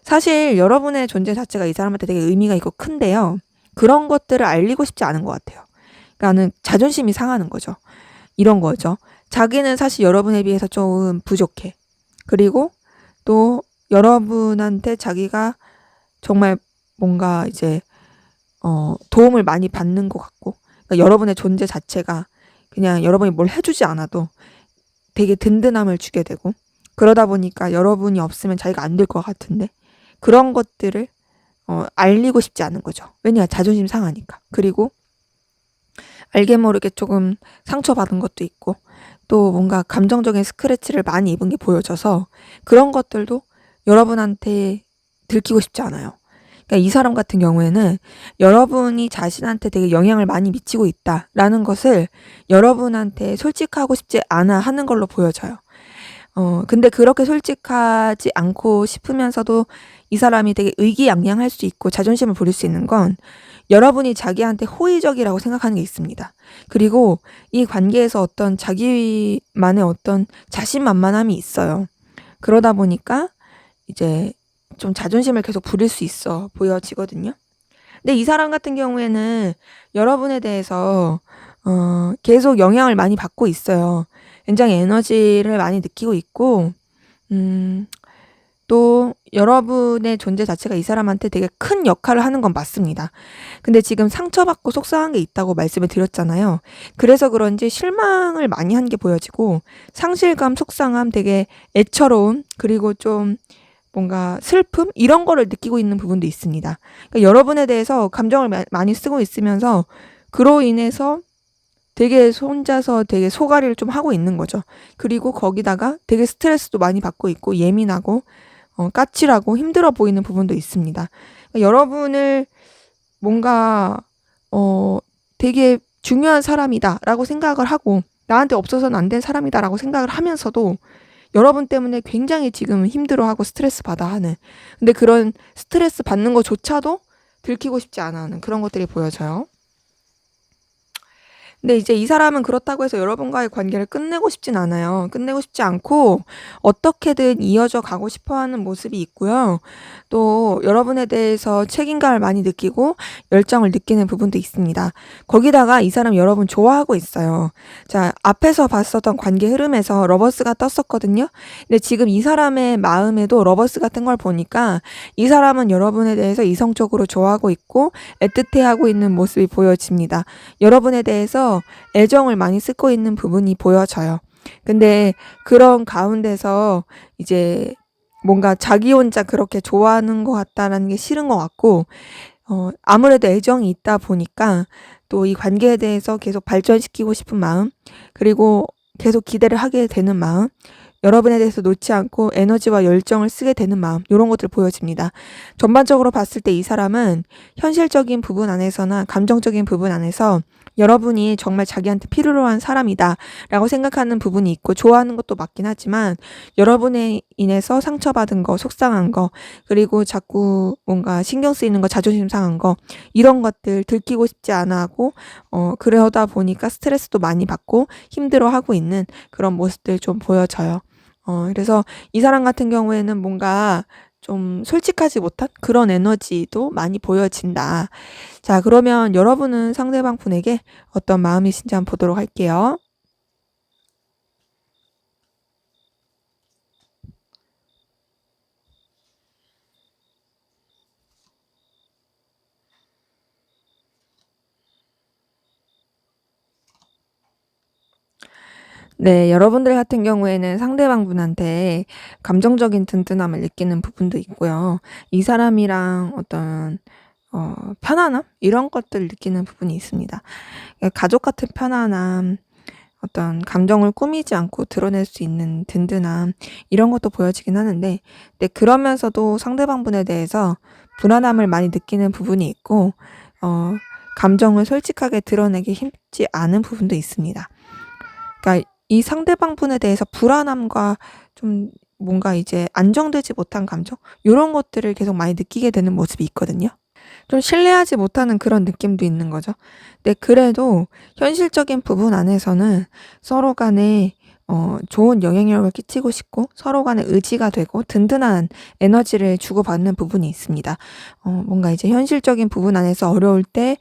사실 여러분의 존재 자체가 이 사람한테 되게 의미가 있고 큰데요. 그런 것들을 알리고 싶지 않은 것 같아요. 그러니까는 자존심이 상하는 거죠. 이런 거죠. 자기는 사실 여러분에 비해서 좀 부족해. 그리고 또 여러분한테 자기가 정말 뭔가 이제 도움을 많이 받는 것 같고, 그러니까 여러분의 존재 자체가 그냥 여러분이 뭘 해주지 않아도 되게 든든함을 주게 되고, 그러다 보니까 여러분이 없으면 자기가 안 될 것 같은데, 그런 것들을 알리고 싶지 않은 거죠. 왜냐, 자존심 상하니까. 그리고 알게 모르게 조금 상처받은 것도 있고, 또 뭔가 감정적인 스크래치를 많이 입은 게 보여져서 그런 것들도 여러분한테 들키고 싶지 않아요. 그러니까 이 사람 같은 경우에는 여러분이 자신한테 되게 영향을 많이 미치고 있다라는 것을 여러분한테 솔직하고 싶지 않아 하는 걸로 보여져요. 근데 그렇게 솔직하지 않고 싶으면서도 이 사람이 되게 의기양양할 수 있고 자존심을 부릴 수 있는 건 여러분이 자기한테 호의적이라고 생각하는 게 있습니다. 그리고 이 관계에서 어떤 자기만의 어떤 자신만만함이 있어요. 그러다 보니까 이제 좀 자존심을 계속 부릴 수 있어 보여지거든요. 근데 이 사람 같은 경우에는 여러분에 대해서 계속 영향을 많이 받고 있어요. 굉장히 에너지를 많이 느끼고 있고, 또 여러분의 존재 자체가 이 사람한테 되게 큰 역할을 하는 건 맞습니다. 근데 지금 상처받고 속상한 게 있다고 말씀을 드렸잖아요. 그래서 그런지 실망을 많이 한 게 보여지고, 상실감, 속상함, 되게 애처로움, 그리고 좀 뭔가 슬픔? 이런 거를 느끼고 있는 부분도 있습니다. 그러니까 여러분에 대해서 감정을 많이 쓰고 있으면서 그로 인해서 되게 혼자서 되게 소가리를 좀 하고 있는 거죠. 그리고 거기다가 되게 스트레스도 많이 받고 있고 예민하고 까칠하고 힘들어 보이는 부분도 있습니다. 그러니까 여러분을 뭔가 되게 중요한 사람이다라고 생각을 하고 나한테 없어서는 안 된 사람이다라고 생각을 하면서도 여러분 때문에 굉장히 지금 힘들어하고 스트레스 받아 하는, 근데 그런 스트레스 받는 것조차도 들키고 싶지 않아 하는 그런 것들이 보여져요. 근데 이제 이 사람은 그렇다고 해서 여러분과의 관계를 끝내고 싶진 않아요. 끝내고 싶지 않고 어떻게든 이어져 가고 싶어 하는 모습이 있고요. 또 여러분에 대해서 책임감을 많이 느끼고 열정을 느끼는 부분도 있습니다. 거기다가 이 사람 여러분 좋아하고 있어요. 자, 앞에서 봤었던 관계 흐름에서 러버스가 떴었거든요. 근데 지금 이 사람의 마음에도 러버스 같은 걸 보니까 이 사람은 여러분에 대해서 이성적으로 좋아하고 있고 애틋해하고 있는 모습이 보여집니다. 여러분에 대해서 애정을 많이 쓰고 있는 부분이 보여져요. 근데 그런 가운데서 이제 뭔가 자기 혼자 그렇게 좋아하는 것 같다라는 게 싫은 것 같고, 아무래도 애정이 있다 보니까 또 이 관계에 대해서 계속 발전시키고 싶은 마음, 그리고 계속 기대를 하게 되는 마음, 여러분에 대해서 놓지 않고 에너지와 열정을 쓰게 되는 마음, 이런 것들 보여집니다. 전반적으로 봤을 때 이 사람은 현실적인 부분 안에서나 감정적인 부분 안에서 여러분이 정말 자기한테 필요로 한 사람이다 라고 생각하는 부분이 있고 좋아하는 것도 맞긴 하지만 여러분에 인해서 상처받은 거, 속상한 거, 그리고 자꾸 뭔가 신경 쓰이는 거, 자존심 상한 거, 이런 것들 들키고 싶지 않아 하고 그러다 보니까 스트레스도 많이 받고 힘들어하고 있는 그런 모습들 좀 보여져요. 그래서 이 사람 같은 경우에는 뭔가 좀 솔직하지 못한 그런 에너지도 많이 보여진다. 자, 그러면 여러분은 상대방 분에게 어떤 마음이신지 한번 보도록 할게요. 네, 여러분들 같은 경우에는 상대방 분한테 감정적인 든든함을 느끼는 부분도 있고요. 이 사람이랑 어떤 편안함? 이런 것들을 느끼는 부분이 있습니다. 가족 같은 편안함, 어떤 감정을 꾸미지 않고 드러낼 수 있는 든든함, 이런 것도 보여지긴 하는데, 근데 그러면서도 상대방분에 대해서 불안함을 많이 느끼는 부분이 있고, 어 감정을 솔직하게 드러내기 쉽지 않은 부분도 있습니다. 그러니까 이 상대방분에 대해서 불안함과 좀 뭔가 이제 안정되지 못한 감정, 요런 것들을 계속 많이 느끼게 되는 모습이 있거든요. 좀 신뢰하지 못하는 그런 느낌도 있는 거죠. 근데 그래도 현실적인 부분 안에서는 서로 간에 좋은 영향력을 끼치고 싶고, 서로 간에 의지가 되고 든든한 에너지를 주고받는 부분이 있습니다. 뭔가 이제 현실적인 부분 안에서 어려울 때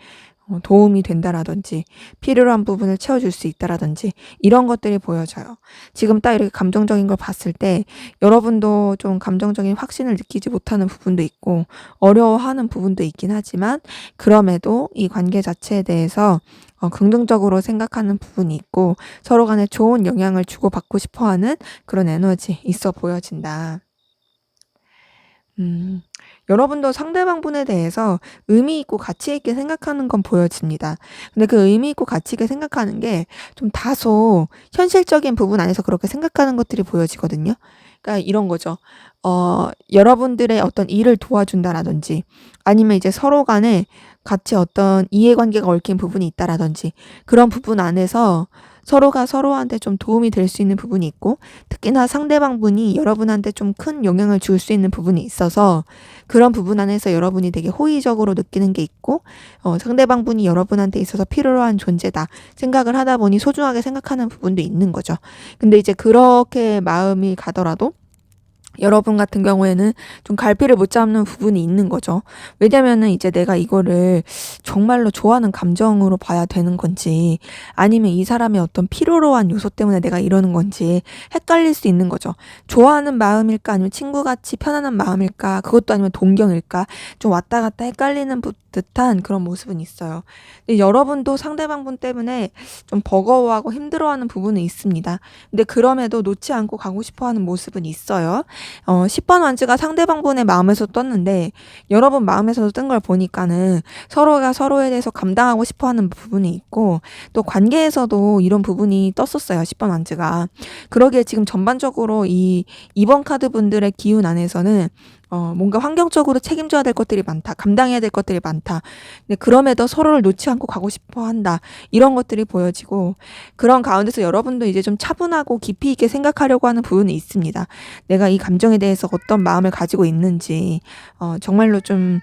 도움이 된다라든지, 필요로 한 부분을 채워줄 수 있다라든지, 이런 것들이 보여져요. 지금 딱 이렇게 감정적인 걸 봤을 때 여러분도 좀 감정적인 확신을 느끼지 못하는 부분도 있고 어려워하는 부분도 있긴 하지만, 그럼에도 이 관계 자체에 대해서 긍정적으로 생각하는 부분이 있고 서로 간에 좋은 영향을 주고받고 싶어하는 그런 에너지 있어 보여진다. 음. 여러분도 상대방분에 대해서 의미 있고 가치 있게 생각하는 건 보여집니다. 근데 그 의미 있고 가치 있게 생각하는 게 좀 다소 현실적인 부분 안에서 그렇게 생각하는 것들이 보여지거든요. 그러니까 이런 거죠. 여러분들의 어떤 일을 도와준다라든지, 아니면 이제 서로 간에 같이 어떤 이해관계가 얽힌 부분이 있다라든지, 그런 부분 안에서 서로가 서로한테 좀 도움이 될 수 있는 부분이 있고, 특히나 상대방분이 여러분한테 좀 큰 영향을 줄 수 있는 부분이 있어서 그런 부분 안에서 여러분이 되게 호의적으로 느끼는 게 있고, 상대방분이 여러분한테 있어서 필요로 한 존재다 생각을 하다 보니 소중하게 생각하는 부분도 있는 거죠. 근데 이제 그렇게 마음이 가더라도 여러분 같은 경우에는 좀 갈피를 못 잡는 부분이 있는 거죠. 왜냐면은 이제 내가 이거를 정말로 좋아하는 감정으로 봐야 되는 건지, 아니면 이 사람의 어떤 필요로 한 요소 때문에 내가 이러는 건지 헷갈릴 수 있는 거죠. 좋아하는 마음일까, 아니면 친구같이 편안한 마음일까, 그것도 아니면 동경일까, 좀 왔다 갔다 헷갈리는 듯한 그런 모습은 있어요. 근데 여러분도 상대방분 때문에 좀 버거워하고 힘들어하는 부분은 있습니다. 근데 그럼에도 놓지 않고 가고 싶어하는 모습은 있어요. 10번 완즈가 상대방분의 마음에서 떴는데 여러분 마음에서도 뜬 걸 보니까는 서로가 서로에 대해서 감당하고 싶어 하는 부분이 있고, 또 관계에서도 이런 부분이 떴었어요. 10번 완즈가. 그러기에 지금 전반적으로 이 2번 카드 분들의 기운 안에서는 뭔가 환경적으로 책임져야 될 것들이 많다. 감당해야 될 것들이 많다. 근데 그럼에도 서로를 놓지 않고 가고 싶어 한다. 이런 것들이 보여지고, 그런 가운데서 여러분도 이제 좀 차분하고 깊이 있게 생각하려고 하는 부분이 있습니다. 내가 이 감정에 대해서 어떤 마음을 가지고 있는지, 정말로 좀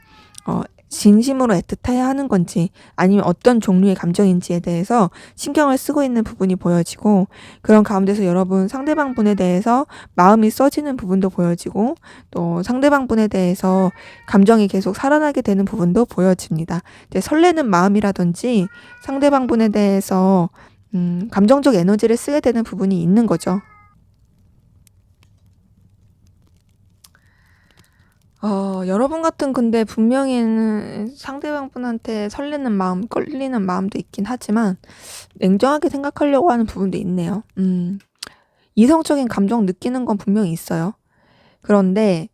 진심으로 애틋해야 하는 건지, 아니면 어떤 종류의 감정인지에 대해서 신경을 쓰고 있는 부분이 보여지고, 그런 가운데서 여러분 상대방분에 대해서 마음이 써지는 부분도 보여지고, 또 상대방분에 대해서 감정이 계속 살아나게 되는 부분도 보여집니다. 이제 설레는 마음이라든지 상대방분에 대해서 감정적 에너지를 쓰게 되는 부분이 있는 거죠. 여러분 같은 근데 분명히는 상대방분한테 설레는 마음, 끌리는 마음도 있긴 하지만 냉정하게 생각하려고 하는 부분도 있네요. 이성적인 감정 느끼는 건 분명히 있어요. 그런데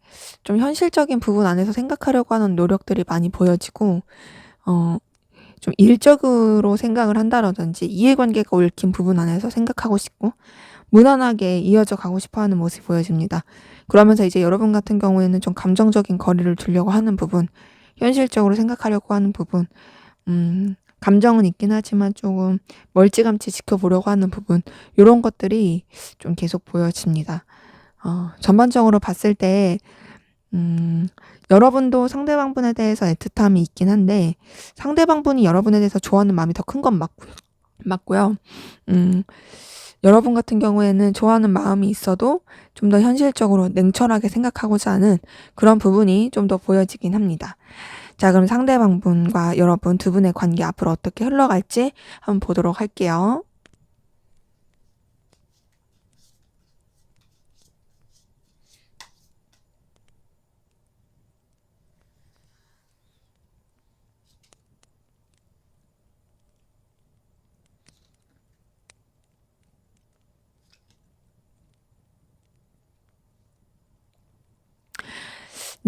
좀 현실적인 부분 안에서 생각하려고 하는 노력들이 많이 보여지고, 어, 좀 일적으로 생각을 한다라든지 이해관계가 얽힌 부분 안에서 생각하고 싶고 무난하게 이어져 가고 싶어 하는 모습이 보여집니다. 그러면서 이제 여러분 같은 경우에는 좀 감정적인 거리를 두려고 하는 부분, 현실적으로 생각하려고 하는 부분, 감정은 있긴 하지만 조금 멀찌감치 지켜보려고 하는 부분, 요런 것들이 좀 계속 보여집니다. 전반적으로 봤을 때 여러분도 상대방분에 대해서 애틋함이 있긴 한데, 상대방분이 여러분에 대해서 좋아하는 마음이 더 큰 건 맞고요. 음 여러분 같은 경우에는 좋아하는 마음이 있어도 좀 더 현실적으로 냉철하게 생각하고자 하는 그런 부분이 좀 더 보여지긴 합니다. 자, 그럼 상대방분과 여러분 두 분의 관계 앞으로 어떻게 흘러갈지 한번 보도록 할게요.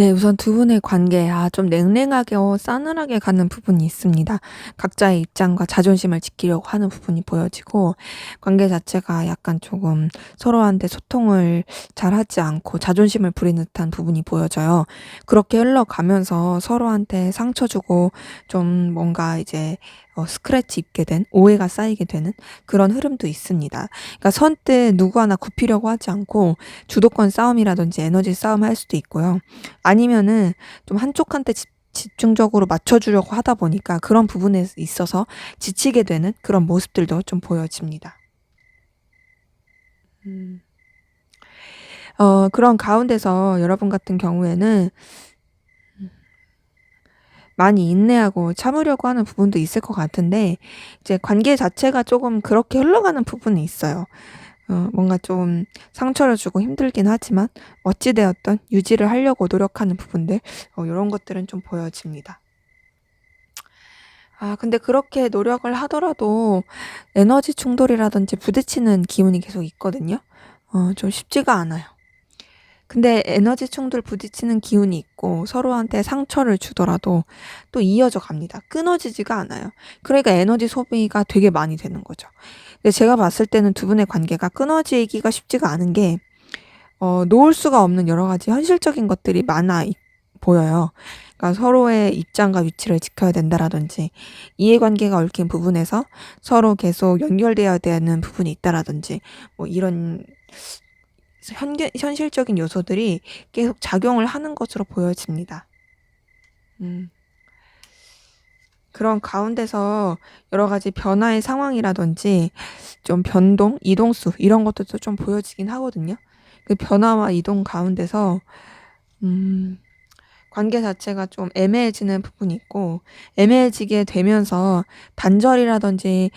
네. 우선 두 분의 관계 좀 냉랭하게 싸늘하게 가는 부분이 있습니다. 각자의 입장과 자존심을 지키려고 하는 부분이 보여지고 관계 자체가 약간 조금 서로한테 소통을 잘하지 않고 자존심을 부리는 듯한 부분이 보여져요. 그렇게 흘러가면서 서로한테 상처 주고 좀 뭔가 이제 스크래치 입게 된 오해가 쌓이게 되는 그런 흐름도 있습니다. 그러니까 선뜻 누구 하나 굽히려고 하지 않고 주도권 싸움이라든지 에너지 싸움을 할 수도 있고요. 아니면은 좀 한쪽한테 집중적으로 맞춰 주려고 하다 보니까 그런 부분에 있어서 지치게 되는 그런 모습들도 좀 보여집니다. 음. 그런 가운데서 여러분 같은 경우에는 많이 인내하고 참으려고 하는 부분도 있을 것 같은데 이제 관계 자체가 조금 그렇게 흘러가는 부분이 있어요. 뭔가 좀 상처를 주고 힘들긴 하지만 어찌 되었든 유지를 하려고 노력하는 부분들 요런 것들은 좀 보여집니다. 근데 그렇게 노력을 하더라도 에너지 충돌이라든지 부딪히는 기운이 계속 있거든요. 좀 쉽지가 않아요. 근데 에너지 충돌 부딪히는 기운이 있고 서로한테 상처를 주더라도 또 이어져 갑니다. 끊어지지가 않아요. 그러니까 에너지 소비가 되게 많이 되는 거죠. 근데 제가 봤을 때는 두 분의 관계가 끊어지기가 쉽지가 않은 게 놓을 수가 없는 여러 가지 현실적인 것들이 많아 보여요. 그러니까 서로의 입장과 위치를 지켜야 된다라든지 이해관계가 얽힌 부분에서 서로 계속 연결되어야 되는 부분이 있다라든지 뭐 이런 현실적인 요소들이 계속 작용을 하는 것으로 보여집니다. 음. 그런 가운데서 여러 가지 변화의 상황이라든지 좀 변동, 이동수 이런 것들도 좀 보여지긴 하거든요. 그 변화와 이동 가운데서 음 관계 자체가 좀 애매해지는 부분이 있고 애매해지게 되면서 단절이라든지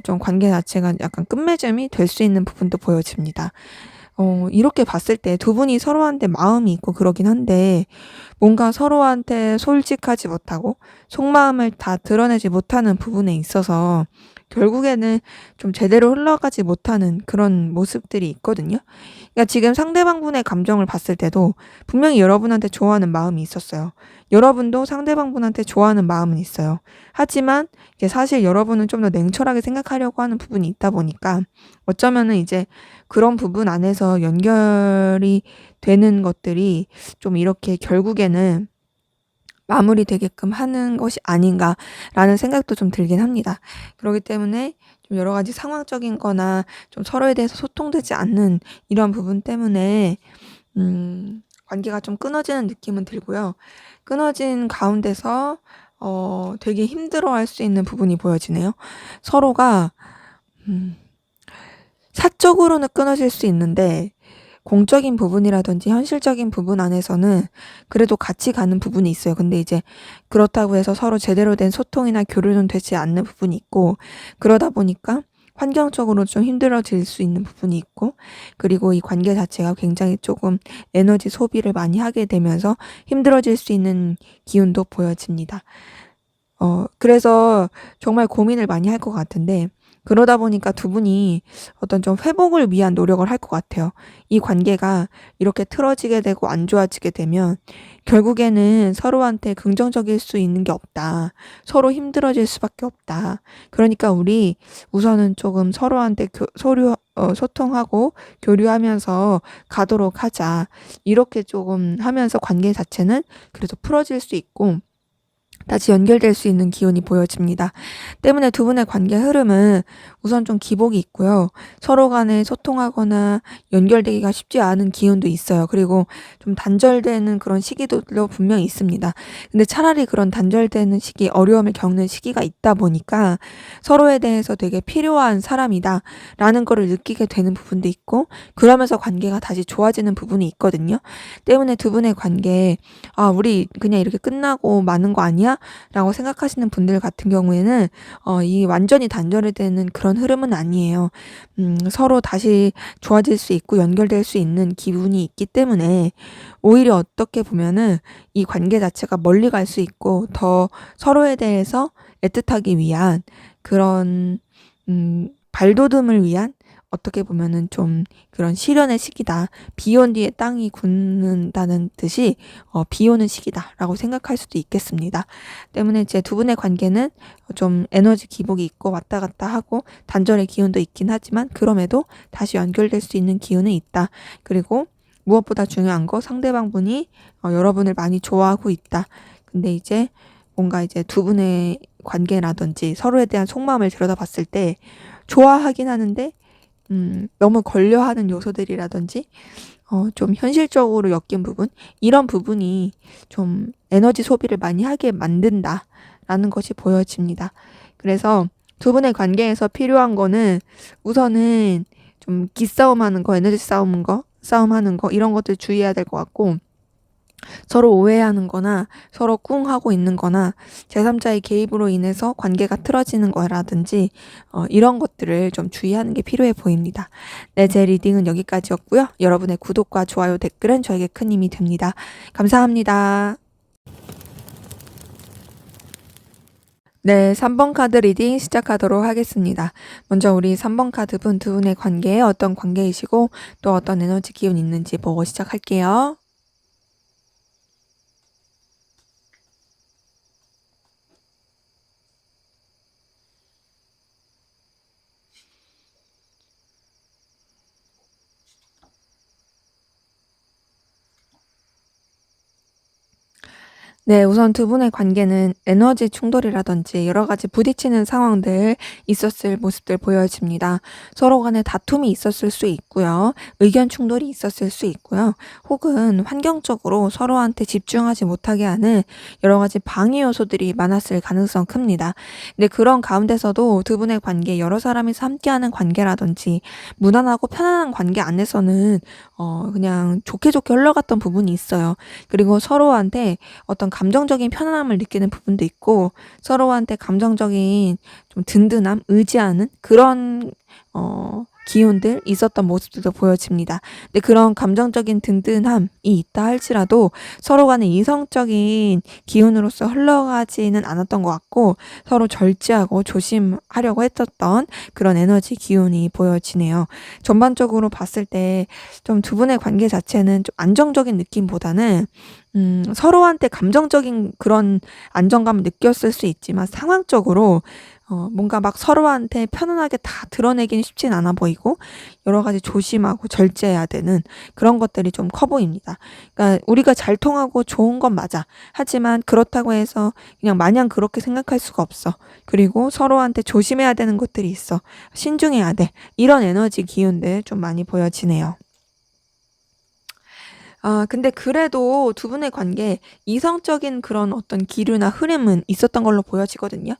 좀 관계 자체가 약간 끝맺음이 될 수 있는 부분도 보여집니다. 이렇게 봤을 때 두 분이 서로한테 마음이 있고 그러긴 한데 뭔가 서로한테 솔직하지 못하고 속마음을 다 드러내지 못하는 부분에 있어서 결국에는 좀 제대로 흘러가지 못하는 그런 모습들이 있거든요. 그러니까 지금 상대방분의 감정을 봤을 때도 분명히 여러분한테 좋아하는 마음이 있었어요. 여러분도 상대방분한테 좋아하는 마음은 있어요. 하지만 이제 사실 여러분은 좀 더 냉철하게 생각하려고 하는 부분이 있다 보니까 어쩌면은 이제 그런 부분 안에서 연결이 되는 것들이 좀 이렇게 결국에는 마무리되게끔 하는 것이 아닌가라는 생각도 좀 들긴 합니다. 그러기 때문에 좀 여러 가지 상황적인 거나 좀 서로에 대해서 소통되지 않는 이런 부분 때문에 관계가 좀 끊어지는 느낌은 들고요. 끊어진 가운데서 되게 힘들어할 수 있는 부분이 보여지네요. 서로가 음 사적으로는 끊어질 수 있는데 공적인 부분이라든지 현실적인 부분 안에서는 그래도 같이 가는 부분이 있어요. 근데 이제 그렇다고 해서 서로 제대로 된 소통이나 교류는 되지 않는 부분이 있고 그러다 보니까 환경적으로 좀 힘들어질 수 있는 부분이 있고 그리고 이 관계 자체가 굉장히 조금 에너지 소비를 많이 하게 되면서 힘들어질 수 있는 기운도 보여집니다. 그래서 정말 고민을 많이 할 것 같은데 그러다 보니까 두 분이 어떤 좀 회복을 위한 노력을 할 것 같아요. 이 관계가 이렇게 틀어지게 되고 안 좋아지게 되면 결국에는 서로한테 긍정적일 수 있는 게 없다. 서로 힘들어질 수밖에 없다. 그러니까 우리 우선은 조금 서로한테 소통하고 교류하면서 가도록 하자. 이렇게 조금 하면서 관계 자체는 그래도 풀어질 수 있고 다시 연결될 수 있는 기운이 보여집니다. 때문에 두 분의 관계 흐름은 우선 좀 기복이 있고요. 서로 간에 소통하거나 연결되기가 쉽지 않은 기운도 있어요. 그리고 좀 단절되는 그런 시기도 분명히 있습니다. 근데 차라리 그런 단절되는 시기, 어려움을 겪는 시기가 있다 보니까 서로에 대해서 되게 필요한 사람이다라는 거를 느끼게 되는 부분도 있고 그러면서 관계가 다시 좋아지는 부분이 있거든요. 때문에 두 분의 관계 우리 그냥 이렇게 끝나고 마는 거 아니야? 라고 생각하시는 분들 같은 경우에는 이 완전히 단절이 되는 그런 흐름은 아니에요. 서로 다시 좋아질 수 있고 연결될 수 있는 기분이 있기 때문에 오히려 어떻게 보면은 이 관계 자체가 멀리 갈 수 있고 더 서로에 대해서 애틋하기 위한 그런 발돋움을 위한 어떻게 보면은 좀 그런 시련의 시기다. 비 온 뒤에 땅이 굳는다는 듯이 비 오는 시기다라고 생각할 수도 있겠습니다. 때문에 이제 두 분의 관계는 좀 에너지 기복이 있고 왔다 갔다 하고 단절의 기운도 있긴 하지만 그럼에도 다시 연결될 수 있는 기운은 있다. 그리고 무엇보다 중요한 거 상대방 분이 여러분을 많이 좋아하고 있다. 근데 이제 뭔가 이제 두 분의 관계라든지 서로에 대한 속마음을 들여다봤을 때 좋아하긴 하는데 너무 걸려하는 요소들이라든지 좀 현실적으로 엮인 부분 이런 부분이 좀 에너지 소비를 많이 하게 만든다라는 것이 보여집니다. 그래서 두 분의 관계에서 필요한 거는 우선은 좀 기싸움하는 거, 에너지 싸움하는 거 이런 것들 주의해야 될 것 같고 서로 오해하는 거나 서로 꿍하고 있는 거나 제3자의 개입으로 인해서 관계가 틀어지는 거라든지 이런 것들을 좀 주의하는 게 필요해 보입니다. 네, 제 리딩은 여기까지였고요. 여러분의 구독과 좋아요, 댓글은 저에게 큰 힘이 됩니다. 감사합니다. 네, 3번 카드 리딩 시작하도록 하겠습니다. 먼저 우리 3번 카드 분 두 분의 관계에 어떤 관계이시고 또 어떤 에너지 기운이 있는지 보고 시작할게요. 네, 우선 두 분의 관계는 에너지 충돌이라든지 여러 가지 부딪히는 상황들 있었을 모습들 보여집니다. 서로 간에 다툼이 있었을 수 있고요. 의견 충돌이 있었을 수 있고요. 혹은 환경적으로 서로한테 집중하지 못하게 하는 여러 가지 방해 요소들이 많았을 가능성 큽니다. 근데 그런 가운데서도 두 분의 관계, 여러 사람이서 함께하는 관계라든지 무난하고 편안한 관계 안에서는 그냥 좋게 흘러갔던 부분이 있어요. 그리고 서로한테 어떤 감정적인 편안함을 느끼는 부분도 있고 서로한테 감정적인 좀 든든함, 의지하는 그런 기운들 있었던 모습들도 보여집니다. 근데 그런 감정적인 든든함이 있다 할지라도 서로 간의 이성적인 기운으로서 흘러가지는 않았던 것 같고 서로 절제하고 조심하려고 했었던 그런 에너지 기운이 보여지네요. 전반적으로 봤을 때 좀 두 분의 관계 자체는 좀 안정적인 느낌보다는 서로한테 감정적인 그런 안정감을 느꼈을 수 있지만 상황적으로 뭔가 막 서로한테 편안하게 다 드러내기는 쉽진 않아 보이고 여러 가지 조심하고 절제해야 되는 그런 것들이 좀 커 보입니다. 그러니까 우리가 잘 통하고 좋은 건 맞아. 하지만 그렇다고 해서 그냥 마냥 그렇게 생각할 수가 없어. 그리고 서로한테 조심해야 되는 것들이 있어. 신중해야 돼. 이런 에너지 기운들 좀 많이 보여지네요. 근데 그래도 두 분의 관계에 이성적인 그런 어떤 기류나 흐름은 있었던 걸로 보여지거든요.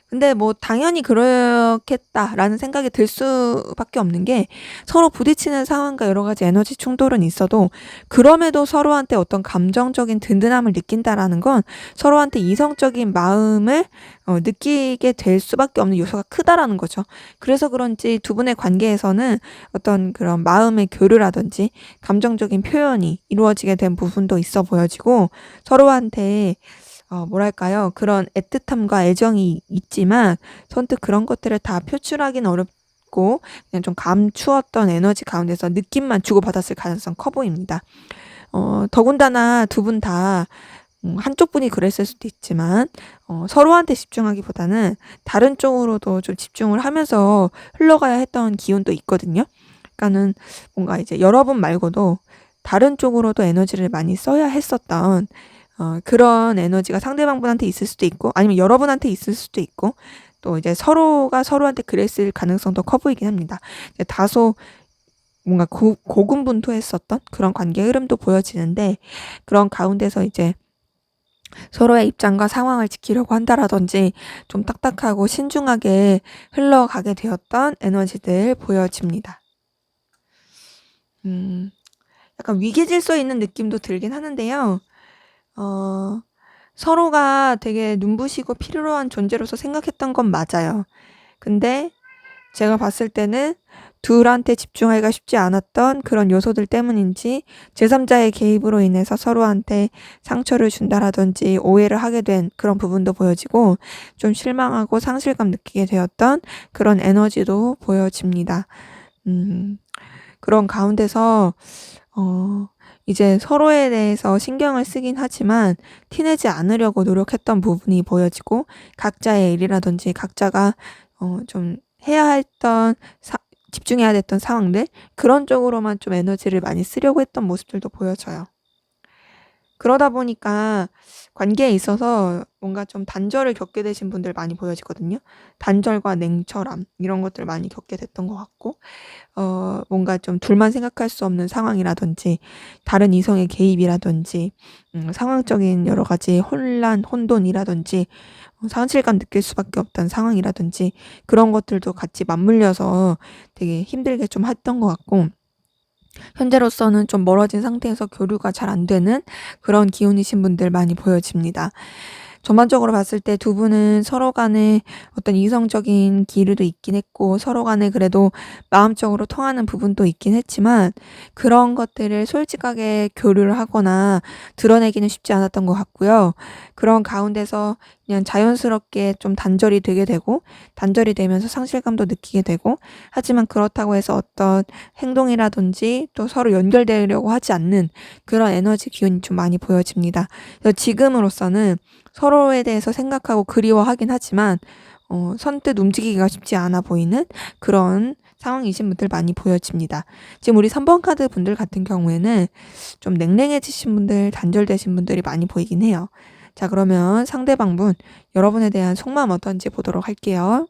근데 뭐 당연히 그렇겠다라는 생각이 들 수밖에 없는 게 서로 부딪히는 상황과 여러 가지 에너지 충돌은 있어도 그럼에도 서로한테 어떤 감정적인 든든함을 느낀다라는 건 서로한테 이성적인 마음을 느끼게 될 수밖에 없는 요소가 크다라는 거죠. 그래서 그런지 두 분의 관계에서는 어떤 그런 마음의 교류라든지 감정적인 표현이 이루어지게 된 부분도 있어 보여지고 서로한테 뭐랄까요? 그런 애틋함과 애정이 있지만 선뜻 그런 것들을 다 표출하기는 어렵고 그냥 좀 감추었던 에너지 가운데서 느낌만 주고받았을 가능성 커 보입니다. 더군다나 두 분 다 한쪽 분이 그랬을 수도 있지만 서로한테 집중하기보다는 다른 쪽으로도 좀 집중을 하면서 흘러가야 했던 기운도 있거든요. 그러니까는 뭔가 이제 여러분 말고도 다른 쪽으로도 에너지를 많이 써야 했었던 그런 에너지가 상대방 분한테 있을 수도 있고 아니면 여러분한테 있을 수도 있고 또 이제 서로가 서로한테 그랬을 가능성도 커 보이긴 합니다. 다소 뭔가 고군분투했었던 그런 관계 흐름도 보여지는데 그런 가운데서 이제 서로의 입장과 상황을 지키려고 한다라든지 좀 딱딱하고 신중하게 흘러가게 되었던 에너지들 보여집니다. 약간 위계 질서 있는 느낌도 들긴 하는데요. 서로가 되게 눈부시고 필요한 존재로서 생각했던 건 맞아요. 근데 제가 봤을 때는 둘한테 집중하기가 쉽지 않았던 그런 요소들 때문인지 제3자의 개입으로 인해서 서로한테 상처를 준다라든지 오해를 하게 된 그런 부분도 보여지고 좀 실망하고 상실감 느끼게 되었던 그런 에너지도 보여집니다. 음 그런 가운데서 어 이제 서로에 대해서 신경을 쓰긴 하지만 티내지 않으려고 노력했던 부분이 보여지고, 각자의 일이라든지 각자가 좀 해야 했던 사 집중해야 됐던 상황들, 그런 쪽으로만 좀 에너지를 많이 쓰려고 했던 모습들도 보여져요. 그러다 보니까 관계에 있어서 뭔가 좀 단절을 겪게 되신 분들 많이 보여지거든요. 단절과 냉철함, 이런 것들 많이 겪게 됐던 것 같고, 뭔가 좀 둘만 생각할 수 없는 상황이라든지 다른 이성의 개입이라든지 상황적인 여러 가지 혼란, 혼돈이라든지 상실감 느낄 수밖에 없던 상황이라든지, 그런 것들도 같이 맞물려서 되게 힘들게 좀 했던 것 같고, 현재로서는 좀 멀어진 상태에서 교류가 잘 안 되는 그런 기운이신 분들 많이 보여집니다. 전반적으로 봤을 때 두 분은 서로 간에 어떤 이성적인 기류도 있긴 했고, 서로 간에 그래도 마음적으로 통하는 부분도 있긴 했지만, 그런 것들을 솔직하게 교류를 하거나 드러내기는 쉽지 않았던 것 같고요. 그런 가운데서 그냥 자연스럽게 좀 단절이 되게 되고, 단절이 되면서 상실감도 느끼게 되고, 하지만 그렇다고 해서 어떤 행동이라든지 또 서로 연결되려고 하지 않는 그런 에너지 기운이 좀 많이 보여집니다. 그래서 지금으로서는 서로에 대해서 생각하고 그리워하긴 하지만 선뜻 움직이기가 쉽지 않아 보이는 그런 상황이신 분들 많이 보여집니다. 지금 우리 3번 카드 분들 같은 경우에는 좀 냉랭해지신 분들, 단절되신 분들이 많이 보이긴 해요. 자, 그러면 상대방분, 여러분에 대한 속마음 어떤지 보도록 할게요.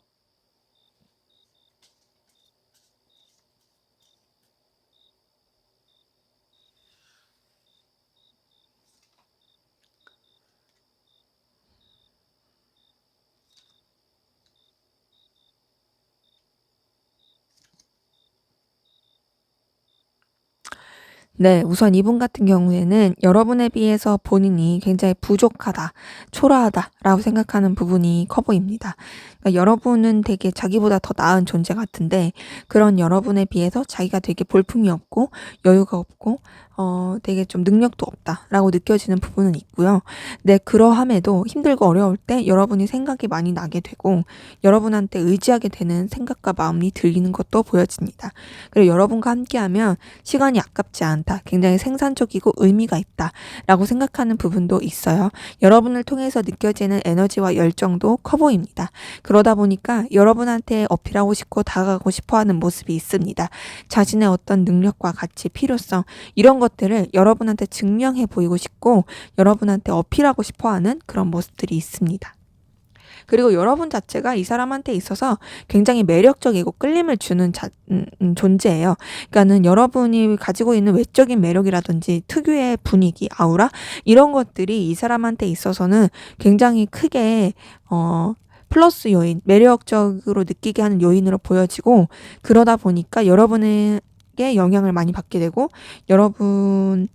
네. 우선 이분 같은 경우에는 여러분에 비해서 본인이 굉장히 부족하다, 초라하다라고 생각하는 부분이 커 보입니다. 그러니까 여러분은 되게 자기보다 더 나은 존재 같은데, 그런 여러분에 비해서 자기가 되게 볼품이 없고 여유가 없고 되게 좀 능력도 없다라고 느껴지는 부분은 있고요. 네, 그러함에도 힘들고 어려울 때 여러분이 생각이 많이 나게 되고, 여러분한테 의지하게 되는 생각과 마음이 들리는 것도 보여집니다. 그리고 여러분과 함께하면 시간이 아깝지 않다, 굉장히 생산적이고 의미가 있다라고 생각하는 부분도 있어요. 여러분을 통해서 느껴지는 에너지와 열정도 커 보입니다. 그러다 보니까 여러분한테 어필하고 싶고 다가가고 싶어 하는 모습이 있습니다. 자신의 어떤 능력과 가치, 필요성, 이런 것들을 여러분한테 증명해 보이고 싶고 여러분한테 어필하고 싶어 하는 그런 모습들이 있습니다. 그리고 여러분 자체가 이 사람한테 있어서 굉장히 매력적이고 끌림을 주는 존재예요. 그러니까는 여러분이 가지고 있는 외적인 매력이라든지 특유의 분위기, 아우라, 이런 것들이 이 사람한테 있어서는 굉장히 크게 플러스 요인, 매력적으로 느끼게 하는 요인으로 보여지고, 그러다 보니까 여러분에게 영향을 많이 받게 되고, 여러분이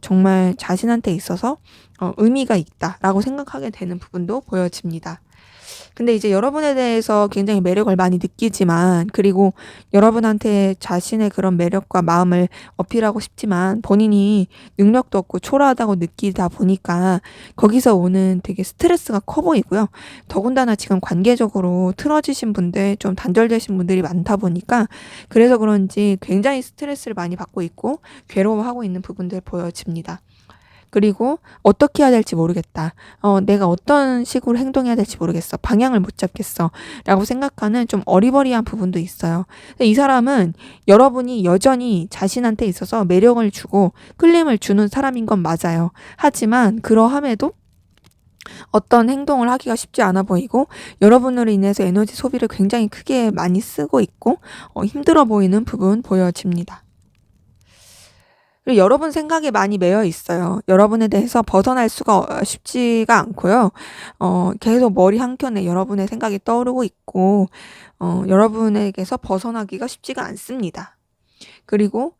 정말 자신한테 있어서 의미가 있다라고 생각하게 되는 부분도 보여집니다. 근데 이제 여러분에 대해서 굉장히 매력을 많이 느끼지만, 그리고 여러분한테 자신의 그런 매력과 마음을 어필하고 싶지만 본인이 능력도 없고 초라하다고 느끼다 보니까 거기서 오는 되게 스트레스가 커 보이고요. 더군다나 지금 관계적으로 틀어지신 분들, 좀 단절되신 분들이 많다 보니까 그래서 그런지 굉장히 스트레스를 많이 받고 있고 괴로워하고 있는 부분들 보여집니다. 그리고 '어떻게 해야 될지 모르겠다. 내가 어떤 식으로 행동해야 될지 모르겠어. 방향을 못 잡겠어.' 라고 생각하는 좀 어리버리한 부분도 있어요. 근데 이 사람은 여러분이 여전히 자신한테 있어서 매력을 주고 끌림을 주는 사람인 건 맞아요. 하지만 그러함에도 어떤 행동을 하기가 쉽지 않아 보이고, 여러분으로 인해서 에너지 소비를 굉장히 크게 많이 쓰고 있고 힘들어 보이는 부분 보여집니다. 그리고 여러분 생각에 많이 매여 있어요. 여러분에 대해서 벗어날 수가 쉽지가 않고요. 계속 머리 한켠에 여러분의 생각이 떠오르고 있고, 여러분에게서 벗어나기가 쉽지가 않습니다. 그리고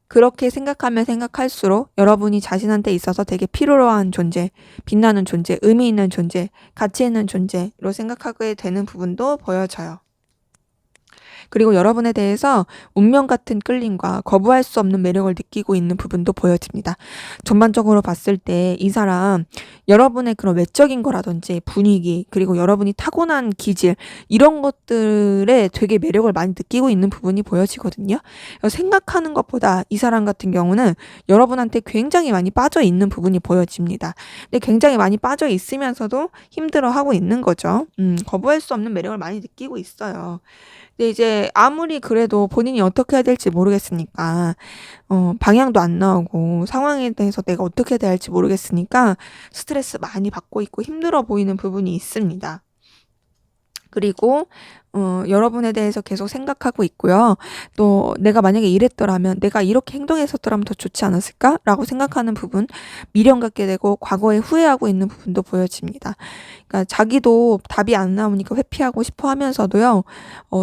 그렇게 생각하면 생각할수록 여러분이 자신한테 있어서 되게 필요로 한 존재, 빛나는 존재, 의미 있는 존재, 가치 있는 존재로 생각하게 되는 부분도 보여져요. 그리고 여러분에 대해서 운명 같은 끌림과 거부할 수 없는 매력을 느끼고 있는 부분도 보여집니다. 전반적으로 봤을 때 이 사람 여러분의 그런 외적인 거라든지 분위기 그리고 여러분이 타고난 기질 이런 것들에 되게 매력을 많이 느끼고 있는 부분이 보여지거든요. 생각하는 것보다 이 사람 같은 경우는 여러분한테 굉장히 많이 빠져 있는 부분이 보여집니다. 근데 굉장히 많이 빠져 있으면서도 힘들어하고 있는 거죠. 거부할 수 없는 매력을 많이 느끼고 있어요. 근데 이제 아무리 그래도 본인이 어떻게 해야 될지 모르겠으니까 방향도 안 나오고 상황에 대해서 내가 어떻게 대해야 할지 모르겠으니까 스트레스 많이 받고 있고 힘들어 보이는 부분이 있습니다. 그리고 여러분에 대해서 계속 생각하고 있고요. 또 내가 만약에 이랬더라면 내가 이렇게 행동했었더라면 더 좋지 않았을까라고 생각하는 부분, 미련 갖게 되고 과거에 후회하고 있는 부분도 보여집니다. 그러니까 자기도 답이 안 나오니까 회피하고 싶어 하면서도요.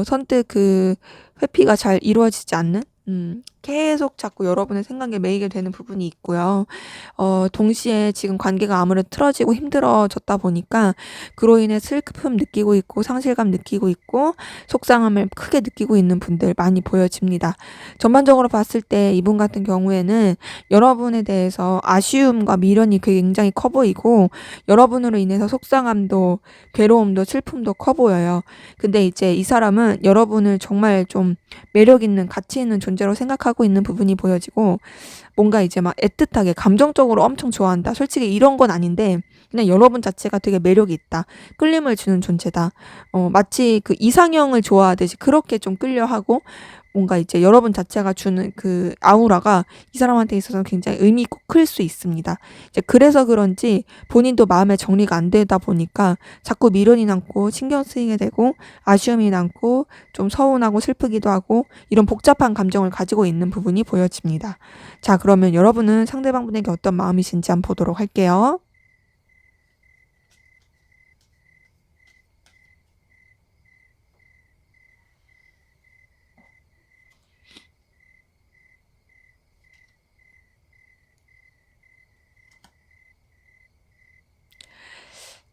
선뜻 그 회피가 잘 이루어지지 않는 계속 자꾸 여러분의 생각에 매이게 되는 부분이 있고요. 동시에 지금 관계가 아무래도 틀어지고 힘들어졌다 보니까 그로 인해 슬픔 느끼고 있고 상실감 느끼고 있고 속상함을 크게 느끼고 있는 분들 많이 보여집니다. 전반적으로 봤을 때 이분 같은 경우에는 여러분에 대해서 아쉬움과 미련이 굉장히 커 보이고 여러분으로 인해서 속상함도 괴로움도 슬픔도 커 보여요. 근데 이제 이 사람은 여러분을 정말 좀 매력 있는 가치 있는 존재로 생각하고 있는 부분이 보여지고 뭔가 이제 막 애틋하게 감정적으로 엄청 좋아한다. 솔직히 이런 건 아닌데 그냥 여러분 자체가 되게 매력이 있다. 끌림을 주는 존재다. 마치 그 이상형을 좋아하듯이 그렇게 좀 끌려하고 뭔가 이제 여러분 자체가 주는 그 아우라가 이 사람한테 있어서는 굉장히 의미 있고 클 수 있습니다. 이제 그래서 그런지 본인도 마음의 정리가 안 되다 보니까 자꾸 미련이 남고 신경 쓰이게 되고 아쉬움이 남고 좀 서운하고 슬프기도 하고 이런 복잡한 감정을 가지고 있는 부분이 보여집니다. 자, 그러면 여러분은 상대방분에게 어떤 마음이신지 한번 보도록 할게요.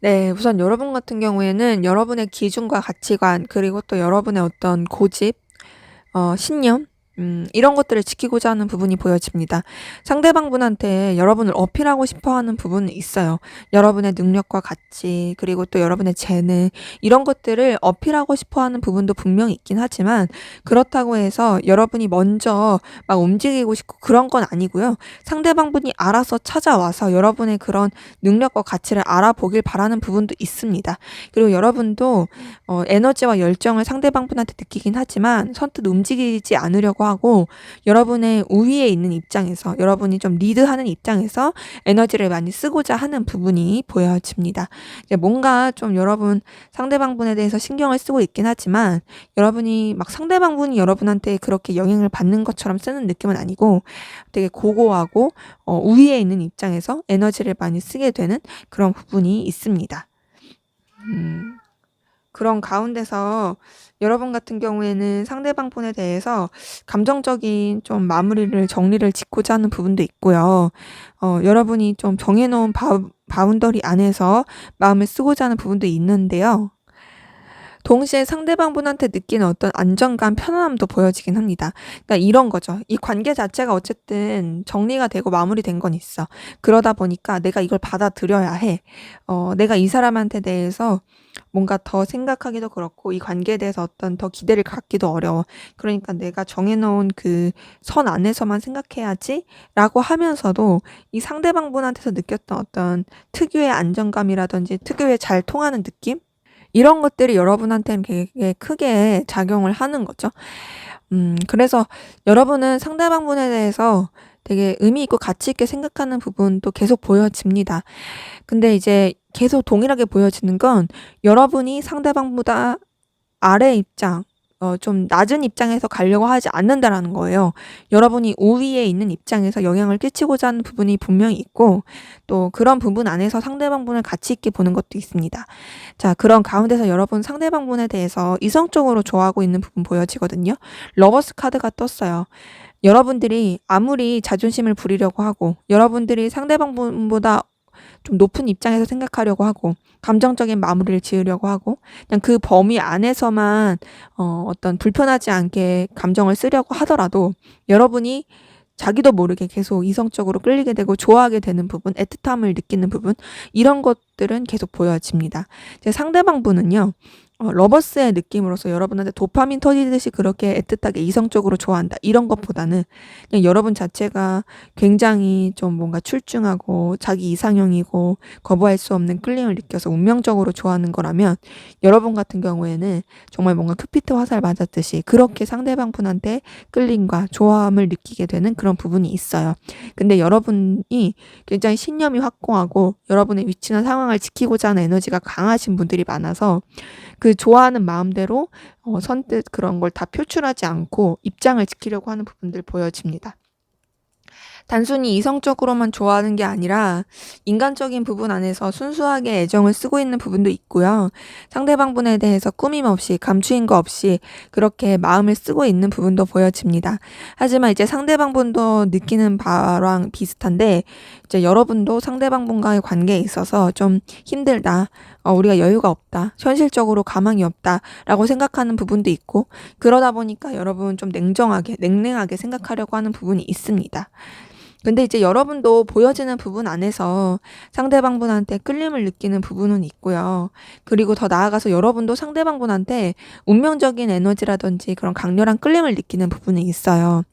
네. 우선 여러분 같은 경우에는 여러분의 기준과 가치관 그리고 또 여러분의 어떤 고집 신념 이런 것들을 지키고자 하는 부분이 보여집니다. 상대방분한테 여러분을 어필하고 싶어 하는 부분은 있어요. 여러분의 능력과 가치 그리고 또 여러분의 재능 이런 것들을 어필하고 싶어 하는 부분도 분명히 있긴 하지만 그렇다고 해서 여러분이 먼저 막 움직이고 싶고 그런 건 아니고요. 상대방분이 알아서 찾아와서 여러분의 그런 능력과 가치를 알아보길 바라는 부분도 있습니다. 그리고 여러분도 에너지와 열정을 상대방분한테 느끼긴 하지만 선뜻 움직이지 않으려고 하고 여러분의 우위에 있는 입장에서 여러분이 좀 리드하는 입장에서 에너지를 많이 쓰고자 하는 부분이 보여집니다. 이제 뭔가 좀 여러분 상대방분에 대해서 신경을 쓰고 있긴 하지만 여러분이 막 상대방분이 여러분한테 그렇게 영향을 받는 것처럼 쓰는 느낌은 아니고 되게 고고하고 우위에 있는 입장에서 에너지를 많이 쓰게 되는 그런 부분이 있습니다. 그런 가운데서 여러분 같은 경우에는 상대방 분에 대해서 감정적인 좀 마무리를 정리를 짓고자 하는 부분도 있고요. 여러분이 좀 정해놓은 바운더리 안에서 마음을 쓰고자 하는 부분도 있는데요. 동시에 상대방 분한테 느끼는 어떤 안정감, 편안함도 보여지긴 합니다. 그러니까 이런 거죠. 이 관계 자체가 어쨌든 정리가 되고 마무리된 건 있어. 그러다 보니까 내가 이걸 받아들여야 해. 내가 이 사람한테 대해서 뭔가 더 생각하기도 그렇고 이 관계에 대해서 어떤 더 기대를 갖기도 어려워. 그러니까 내가 정해놓은 그 선 안에서만 생각해야지라고 하면서도 이 상대방 분한테서 느꼈던 어떤 특유의 안정감이라든지 특유의 잘 통하는 느낌? 이런 것들이 여러분한테는 되게 크게 작용을 하는 거죠. 그래서 여러분은 상대방분에 대해서 되게 의미 있고 가치 있게 생각하는 부분도 계속 보여집니다. 근데 이제 계속 동일하게 보여지는 건 여러분이 상대방보다 아래 입장, 좀 낮은 입장에서 가려고 하지 않는다라는 거예요. 여러분이 우위에 있는 입장에서 영향을 끼치고자 하는 부분이 분명히 있고 또 그런 부분 안에서 상대방분을 가치 있게 보는 것도 있습니다. 자, 그런 가운데서 여러분 상대방분에 대해서 이성적으로 좋아하고 있는 부분 보여지거든요. 러버스 카드가 떴어요. 여러분들이 아무리 자존심을 부리려고 하고 여러분들이 상대방분보다 좀 높은 입장에서 생각하려고 하고 감정적인 마무리를 지으려고 하고 그냥 그 범위 안에서만 어떤 불편하지 않게 감정을 쓰려고 하더라도 여러분이 자기도 모르게 계속 이성적으로 끌리게 되고 좋아하게 되는 부분, 애틋함을 느끼는 부분 이런 것들은 계속 보여집니다. 이제 상대방분은요. 러버스의 느낌으로서 여러분한테 도파민 터지듯이 그렇게 애틋하게 이성적으로 좋아한다 이런 것보다는 그냥 여러분 자체가 굉장히 좀 뭔가 출중하고 자기 이상형이고 거부할 수 없는 끌림을 느껴서 운명적으로 좋아하는 거라면 여러분 같은 경우에는 정말 뭔가 큐피트 화살 맞았듯이 그렇게 상대방분한테 끌림과 좋아함을 느끼게 되는 그런 부분이 있어요. 근데 여러분이 굉장히 신념이 확고하고 여러분의 위치나 상황을 지키고자 하는 에너지가 강하신 분들이 많아서 그 좋아하는 마음대로 선뜻 그런 걸 다 표출하지 않고 입장을 지키려고 하는 부분들 보여집니다. 단순히 이성적으로만 좋아하는 게 아니라 인간적인 부분 안에서 순수하게 애정을 쓰고 있는 부분도 있고요. 상대방분에 대해서 꾸밈 없이 감추인 거 없이 그렇게 마음을 쓰고 있는 부분도 보여집니다. 하지만 이제 상대방분도 느끼는 바랑 비슷한데 이제 여러분도 상대방분과의 관계에 있어서 좀 힘들다. 우리가 여유가 없다. 현실적으로 가망이 없다. 라고 생각하는 부분도 있고 그러다 보니까 여러분 좀 냉랭하게 생각하려고 하는 부분이 있습니다. 근데 이제 여러분도 보여지는 부분 안에서 상대방분한테 끌림을 느끼는 부분은 있고요. 그리고 더 나아가서 여러분도 상대방분한테 운명적인 에너지라든지 그런 강렬한 끌림을 느끼는 부분이 있어요.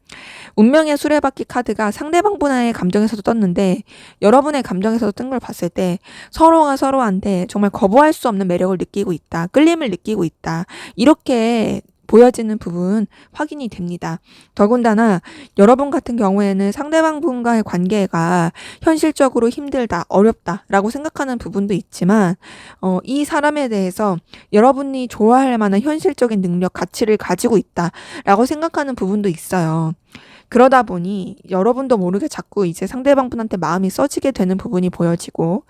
운명의 수레바퀴 카드가 상대방분의 감정에서도 떴는데 여러분의 감정에서도 뜬 걸 봤을 때 서로가 서로한테 정말 거부할 수 없는 매력을 느끼고 있다. 끌림을 느끼고 있다. 이렇게 보여지는 부분 확인이 됩니다. 더군다나 여러분 같은 경우에는 상대방분과의 관계가 현실적으로 힘들다, 어렵다라고 생각하는 부분도 있지만 이 사람에 대해서 여러분이 좋아할 만한 현실적인 능력, 가치를 가지고 있다라고 생각하는 부분도 있어요. 그러다 보니 여러분도 모르게 자꾸 이제 상대방분한테 마음이 써지게 되는 부분이 보여지고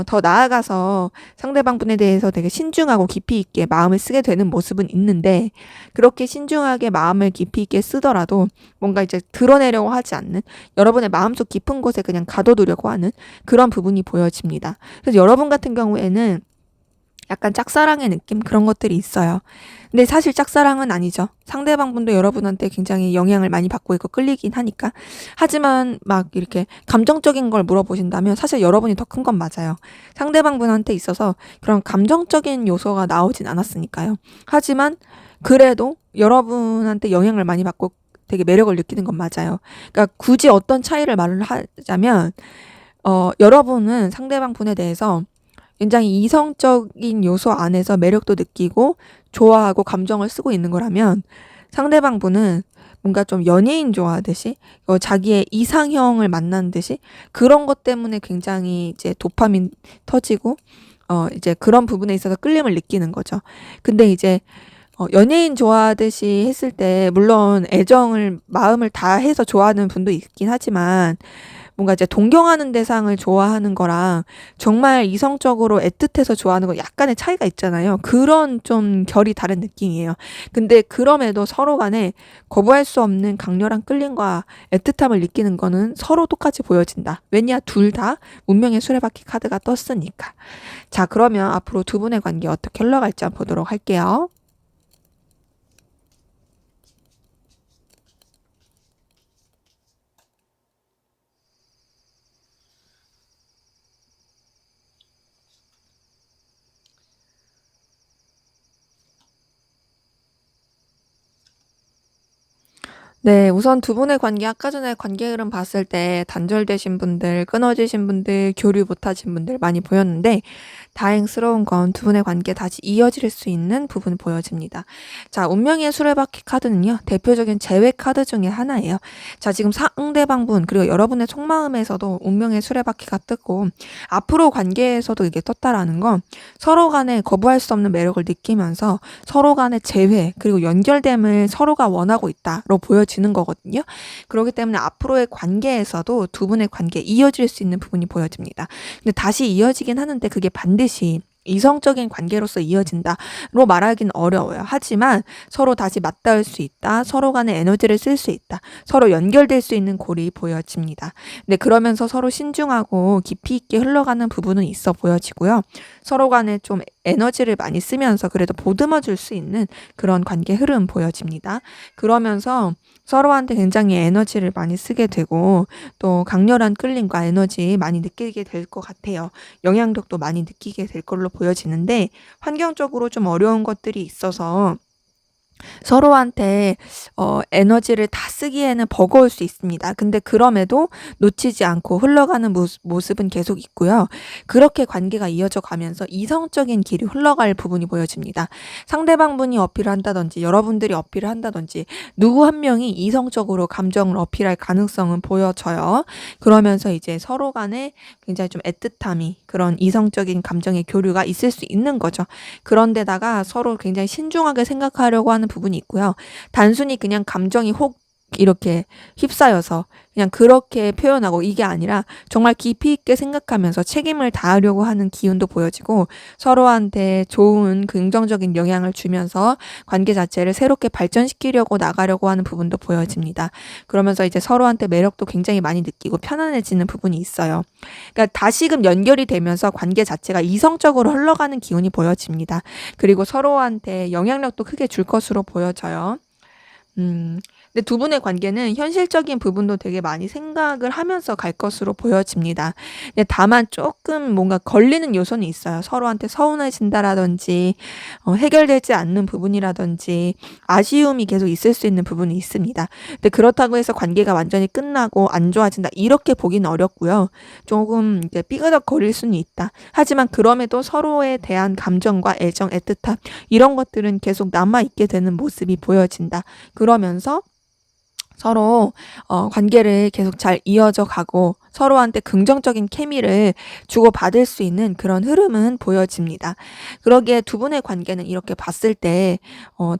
더 나아가서 상대방분에 대해서 되게 신중하고 깊이 있게 마음을 쓰게 되는 모습은 있는데 그렇게 신중하게 마음을 깊이 있게 쓰더라도 뭔가 이제 드러내려고 하지 않는 여러분의 마음속 깊은 곳에 그냥 가둬두려고 하는 그런 부분이 보여집니다. 그래서 여러분 같은 경우에는 약간 짝사랑의 느낌 그런 것들이 있어요. 근데 사실 짝사랑은 아니죠. 상대방분도 여러분한테 굉장히 영향을 많이 받고 있고 끌리긴 하니까. 하지만 막 이렇게 감정적인 걸 물어보신다면 사실 여러분이 더 큰 건 맞아요. 상대방분한테 있어서 그런 감정적인 요소가 나오진 않았으니까요. 하지만 그래도 여러분한테 영향을 많이 받고 되게 매력을 느끼는 건 맞아요. 그러니까 굳이 어떤 차이를 말을 하자면 여러분은 상대방분에 대해서 굉장히 이성적인 요소 안에서 매력도 느끼고 좋아하고 감정을 쓰고 있는 거라면 상대방분은 뭔가 좀 연예인 좋아하듯이 자기의 이상형을 만난 듯이 그런 것 때문에 굉장히 이제 도파민 터지고 이제 그런 부분에 있어서 끌림을 느끼는 거죠. 근데 이제 연예인 좋아하듯이 했을 때 물론 애정을 마음을 다해서 좋아하는 분도 있긴 하지만 뭔가 이제 동경하는 대상을 좋아하는 거랑 정말 이성적으로 애틋해서 좋아하는 거 약간의 차이가 있잖아요. 그런 좀 결이 다른 느낌이에요. 근데 그럼에도 서로 간에 거부할 수 없는 강렬한 끌림과 애틋함을 느끼는 거는 서로 똑같이 보여진다. 왜냐? 둘 다 운명의 수레바퀴 카드가 떴으니까. 자, 그러면 앞으로 두 분의 관계 어떻게 흘러갈지 한번 보도록 할게요. 네, 우선 두 분의 관계, 아까 전에 관계 흐름 봤을 때 단절되신 분들, 끊어지신 분들, 교류 못하신 분들 많이 보였는데, 다행스러운 건 두 분의 관계 다시 이어질 수 있는 부분 보여집니다. 자, 운명의 수레바퀴 카드는요, 대표적인 재회 카드 중에 하나예요. 자, 지금 상대방분, 그리고 여러분의 속마음에서도 운명의 수레바퀴가 뜨고, 앞으로 관계에서도 이게 떴다라는 건 서로 간에 거부할 수 없는 매력을 느끼면서 서로 간의 재회, 그리고 연결됨을 서로가 원하고 있다로 보여지는 거거든요. 그렇기 때문에 앞으로의 관계에서도 두 분의 관계 이어질 수 있는 부분이 보여집니다. 근데 다시 이어지긴 하는데 그게 반드시 이성적인 관계로서 이어진다로 말하기는 어려워요. 하지만 서로 다시 맞닿을 수 있다. 서로 간에 에너지를 쓸 수 있다. 서로 연결될 수 있는 골이 보여집니다. 근데 그러면서 서로 신중하고 깊이 있게 흘러가는 부분은 있어 보여지고요. 서로 간에 좀 에너지를 많이 쓰면서 그래도 보듬어 줄 수 있는 그런 관계 흐름 보여집니다. 그러면서 서로한테 굉장히 에너지를 많이 쓰게 되고 또 강렬한 끌림과 에너지 많이 느끼게 될 것 같아요. 영향력도 많이 느끼게 될 걸로 보여지는데 환경적으로 좀 어려운 것들이 있어서 서로한테 에너지를 다 쓰기에는 버거울 수 있습니다. 근데 그럼에도 놓치지 않고 흘러가는 모습은 계속 있고요. 그렇게 관계가 이어져 가면서 이성적인 길이 흘러갈 부분이 보여집니다. 상대방 분이 어필을 한다든지 여러분들이 어필을 한다든지 누구 한 명이 이성적으로 감정을 어필할 가능성은 보여져요. 그러면서 이제 서로 간에 굉장히 좀 애틋함이 그런 이성적인 감정의 교류가 있을 수 있는 거죠. 그런데다가 서로 굉장히 신중하게 생각하려고 하는 부분이 있고요. 단순히 그냥 감정이 혹 이렇게 휩싸여서 그냥 그렇게 표현하고 이게 아니라 정말 깊이 있게 생각하면서 책임을 다하려고 하는 기운도 보여지고 서로한테 좋은 긍정적인 영향을 주면서 관계 자체를 새롭게 발전시키려고 나가려고 하는 부분도 보여집니다. 그러면서 이제 서로한테 매력도 굉장히 많이 느끼고 편안해지는 부분이 있어요. 그러니까 다시금 연결이 되면서 관계 자체가 이성적으로 흘러가는 기운이 보여집니다. 그리고 서로한테 영향력도 크게 줄 것으로 보여져요. 근데 두 분의 관계는 현실적인 부분도 되게 많이 생각을 하면서 갈 것으로 보여집니다. 근데 다만 조금 뭔가 걸리는 요소는 있어요. 서로한테 서운해진다라든지 해결되지 않는 부분이라든지 아쉬움이 계속 있을 수 있는 부분이 있습니다. 근데 그렇다고 해서 관계가 완전히 끝나고 안 좋아진다 이렇게 보기는 어렵고요. 조금 이제 삐그덕거릴 수는 있다. 하지만 그럼에도 서로에 대한 감정과 애정, 애틋함 이런 것들은 계속 남아있게 되는 모습이 보여진다. 그러면서 서로 관계를 계속 잘 이어져 가고 서로한테 긍정적인 케미를 주고받을 수 있는 그런 흐름은 보여집니다. 그러기에 두 분의 관계는 이렇게 봤을 때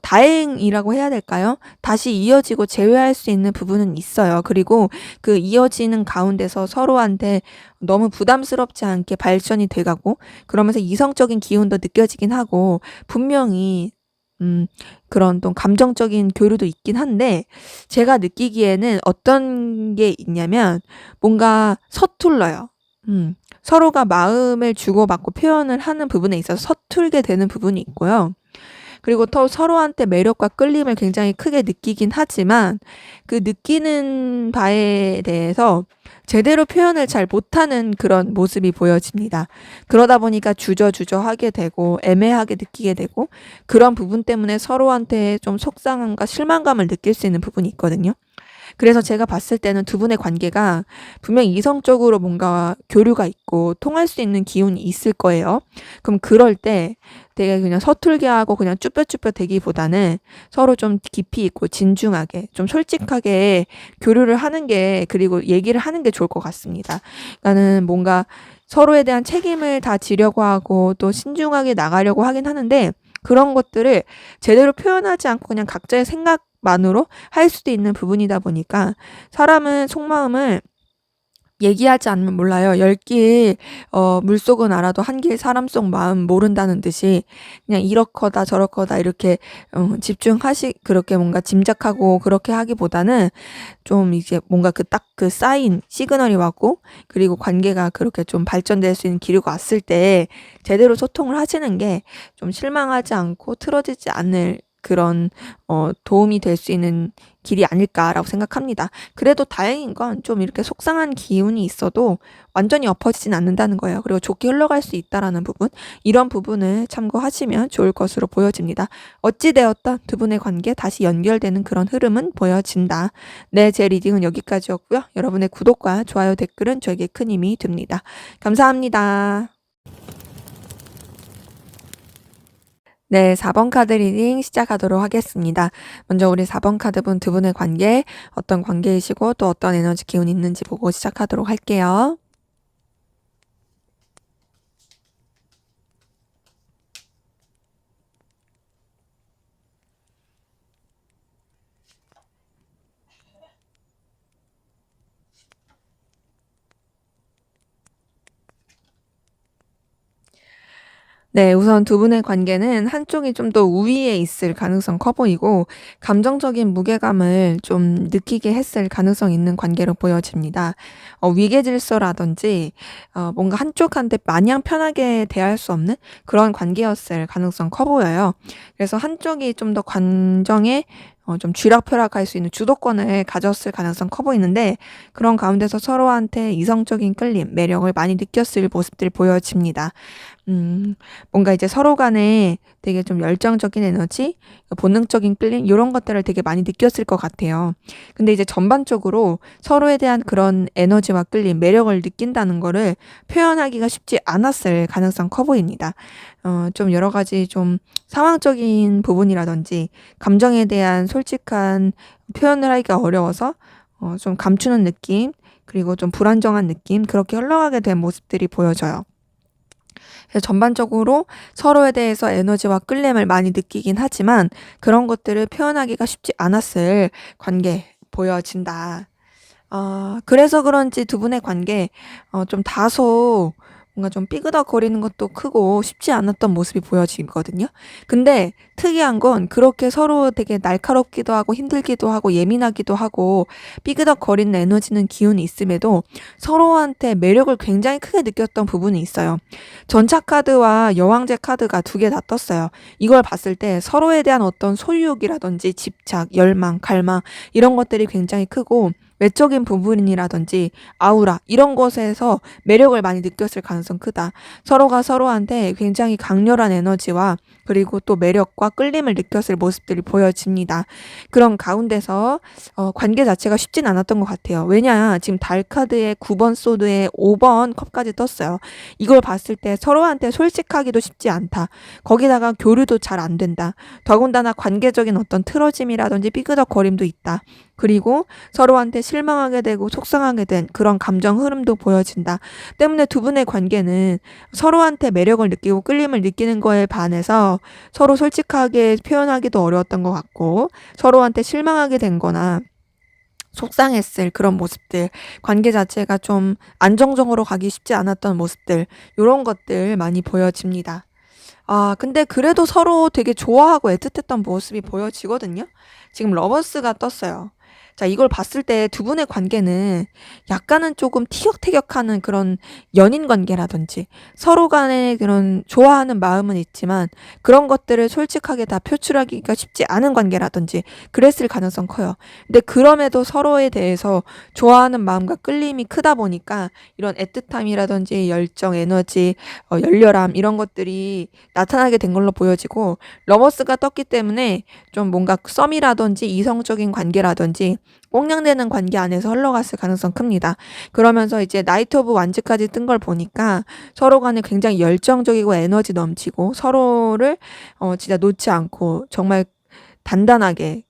다행이라고 해야 될까요? 다시 이어지고 재회할 수 있는 부분은 있어요. 그리고 그 이어지는 가운데서 서로한테 너무 부담스럽지 않게 발전이 돼 가고 그러면서 이성적인 기운도 느껴지긴 하고 분명히 그런 또 감정적인 교류도 있긴 한데 제가 느끼기에는 어떤 게 있냐면 뭔가 서툴러요. 서로가 마음을 주고받고 표현을 하는 부분에 있어서 서툴게 되는 부분이 있고요. 그리고 또 서로한테 매력과 끌림을 굉장히 크게 느끼긴 하지만 그 느끼는 바에 대해서 제대로 표현을 잘 못하는 그런 모습이 보여집니다. 그러다 보니까 주저주저하게 되고 애매하게 느끼게 되고 그런 부분 때문에 서로한테 좀 속상함과 실망감을 느낄 수 있는 부분이 있거든요. 그래서 제가 봤을 때는 두 분의 관계가 분명히 이성적으로 뭔가 교류가 있고 통할 수 있는 기운이 있을 거예요. 그럼 그럴 때 되게 그냥 서툴게 하고 그냥 쭈뼛쭈뼛 대기보다는 서로 좀 깊이 있고 진중하게 좀 솔직하게 교류를 하는 게 그리고 얘기를 하는 게 좋을 것 같습니다. 그러니까는 뭔가 서로에 대한 책임을 다 지려고 하고 또 신중하게 나가려고 하긴 하는데 그런 것들을 제대로 표현하지 않고 그냥 각자의 생각만으로 할 수도 있는 부분이다 보니까 사람은 속마음을 얘기하지 않으면 몰라요. 열 길 물속은 알아도 한 길 사람 속 마음 모른다는 듯이 그냥 이렇거다 저렇거다 이렇게 그렇게 뭔가 짐작하고 그렇게 하기보다는 좀 이제 뭔가 그 딱 그 사인 시그널이 왔고 그리고 관계가 그렇게 좀 발전될 수 있는 기류가 왔을 때 제대로 소통을 하시는 게 좀 실망하지 않고 틀어지지 않을 그런 도움이 될 수 있는 길이 아닐까라고 생각합니다. 그래도 다행인 건 좀 이렇게 속상한 기운이 있어도 완전히 엎어지진 않는다는 거예요. 그리고 좋게 흘러갈 수 있다라는 부분, 이런 부분을 참고하시면 좋을 것으로 보여집니다. 어찌되었던 두 분의 관계 다시 연결되는 그런 흐름은 보여진다. 네, 제 리딩은 여기까지였고요. 여러분의 구독과 좋아요, 댓글은 저에게 큰 힘이 됩니다. 감사합니다. 네, 4번 카드 리딩 시작하도록 하겠습니다. 먼저 우리 4번 카드분 두 분의 관계, 어떤 관계이시고 또 어떤 에너지 기운이 있는지 보고 시작하도록 할게요. 네. 우선 두 분의 관계는 한쪽이 좀 더 우위에 있을 가능성 커 보이고 감정적인 무게감을 좀 느끼게 했을 가능성 있는 관계로 보여집니다. 위계 질서라든지 뭔가 한쪽한테 마냥 편하게 대할 수 없는 그런 관계였을 가능성 커 보여요. 그래서 한쪽이 좀 더 감정에 좀 쥐락펴락할 수 있는 주도권을 가졌을 가능성 커 보이는데 그런 가운데서 서로한테 이성적인 끌림, 매력을 많이 느꼈을 모습들이 보여집니다. 음 뭔가 이제 서로 간에 되게 좀 열정적인 에너지, 본능적인 끌림 요런 것들을 되게 많이 느꼈을 것 같아요. 근데 이제 전반적으로 서로에 대한 그런 에너지와 끌림, 매력을 느낀다는 거를 표현하기가 쉽지 않았을 가능성 커 보입니다. 좀 여러 가지 좀 상황적인 부분이라든지 감정에 대한 솔직한 표현을 하기가 어려워서 좀 감추는 느낌, 그리고 좀 불안정한 느낌, 그렇게 흘러가게 된 모습들이 보여져요. 그래서 전반적으로 서로에 대해서 에너지와 끌림을 많이 느끼긴 하지만 그런 것들을 표현하기가 쉽지 않았을 관계 보여진다. 그래서 그런지 두 분의 관계 좀 다소 뭔가 좀 삐그덕거리는 것도 크고 쉽지 않았던 모습이 보여지거든요. 근데 특이한 건 그렇게 서로 되게 날카롭기도 하고 힘들기도 하고 예민하기도 하고 삐그덕거리는 에너지는 기운이 있음에도 서로한테 매력을 굉장히 크게 느꼈던 부분이 있어요. 전차 카드와 여왕제 카드가 두 개 다 떴어요. 이걸 봤을 때 서로에 대한 어떤 소유욕이라든지 집착, 열망, 갈망 이런 것들이 굉장히 크고 외적인 부분이라든지 아우라 이런 것에서 매력을 많이 느꼈을 가능성 크다. 서로가 서로한테 굉장히 강렬한 에너지와 그리고 또 매력과 끌림을 느꼈을 모습들이 보여집니다. 그런 가운데서 관계 자체가 쉽진 않았던 것 같아요. 왜냐 지금 달 카드에 9번 소드에 5번 컵까지 떴어요. 이걸 봤을 때 서로한테 솔직하기도 쉽지 않다. 거기다가 교류도 잘 안 된다. 더군다나 관계적인 어떤 틀어짐이라든지 삐그덕거림도 있다. 그리고 서로한테 실망하게 되고 속상하게 된 그런 감정 흐름도 보여진다. 때문에 두 분의 관계는 서로한테 매력을 느끼고 끌림을 느끼는 거에 반해서 서로 솔직하게 표현하기도 어려웠던 것 같고 서로한테 실망하게 된 거나 속상했을 그런 모습들, 관계 자체가 좀 안정적으로 가기 쉽지 않았던 모습들, 요런 것들 많이 보여집니다. 근데 그래도 서로 되게 좋아하고 애틋했던 모습이 보여지거든요. 지금 러버스가 떴어요. 자, 이걸 봤을 때 두 분의 관계는 약간은 조금 티격태격하는 그런 연인 관계라든지 서로 간에 그런 좋아하는 마음은 있지만 그런 것들을 솔직하게 다 표출하기가 쉽지 않은 관계라든지 그랬을 가능성 커요. 근데 그럼에도 서로에 대해서 좋아하는 마음과 끌림이 크다 보니까 이런 애틋함이라든지 열정, 에너지, 열렬함 이런 것들이 나타나게 된 걸로 보여지고 러버스가 떴기 때문에 좀 뭔가 썸이라든지 이성적인 관계라든지 꽁냥대는 관계 안에서 흘러갔을 가능성 큽니다. 그러면서 이제 나이트 오브 완즈까지 뜬 걸 보니까 서로 간에 굉장히 열정적이고 에너지 넘치고 서로를 진짜 놓지 않고 정말 단단하게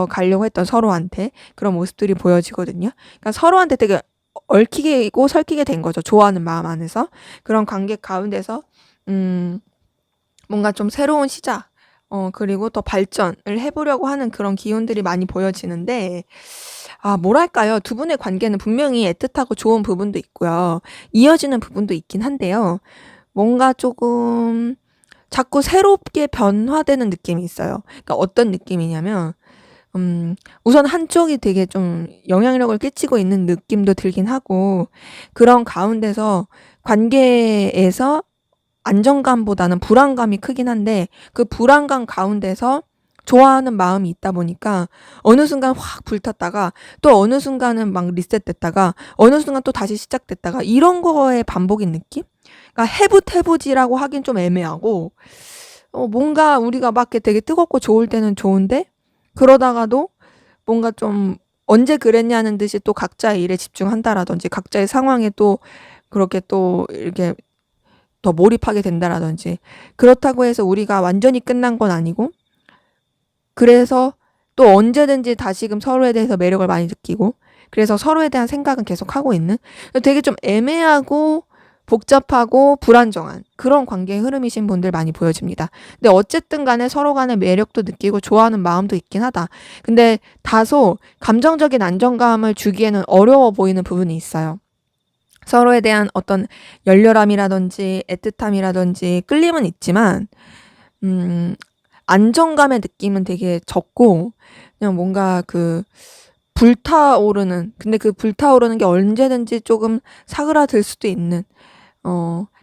가려고 했던 서로한테 그런 모습들이 보여지거든요. 그러니까 서로한테 되게 얽히고 설키게 된 거죠. 좋아하는 마음 안에서. 그런 관계 가운데서 뭔가 좀 새로운 시작, 그리고 더 발전을 해보려고 하는 그런 기운들이 많이 보여지는데, 뭐랄까요. 두 분의 관계는 분명히 애틋하고 좋은 부분도 있고요. 이어지는 부분도 있긴 한데요. 뭔가 조금 자꾸 새롭게 변화되는 느낌이 있어요. 그러니까 어떤 느낌이냐면, 우선 한쪽이 되게 좀 영향력을 끼치고 있는 느낌도 들긴 하고, 그런 가운데서 관계에서 안정감보다는 불안감이 크긴 한데 그 불안감 가운데서 좋아하는 마음이 있다 보니까 어느 순간 확 불탔다가 또 어느 순간은 막 리셋됐다가 어느 순간 또 다시 시작됐다가 이런 거의 반복인 느낌? 그러니까 해부태부지라고 하긴 좀 애매하고 뭔가 우리가 막 이렇게 되게 뜨겁고 좋을 때는 좋은데 그러다가도 뭔가 좀 언제 그랬냐는 듯이 또 각자의 일에 집중한다라든지 각자의 상황에 또 그렇게 또 이렇게 더 몰입하게 된다라든지 그렇다고 해서 우리가 완전히 끝난 건 아니고 그래서 또 언제든지 다시금 서로에 대해서 매력을 많이 느끼고 그래서 서로에 대한 생각은 계속 하고 있는 되게 좀 애매하고 복잡하고 불안정한 그런 관계의 흐름이신 분들 많이 보여집니다. 근데 어쨌든 간에 서로 간의 매력도 느끼고 좋아하는 마음도 있긴 하다. 근데 다소 감정적인 안정감을 주기에는 어려워 보이는 부분이 있어요. 서로에 대한 어떤 열렬함이라든지 애틋함이라든지 끌림은 있지만 음 안정감의 느낌은 되게 적고, 그냥 뭔가 불타오르는, 근데 그 불타오르는 게 언제든지 조금 사그라들 수도 있는,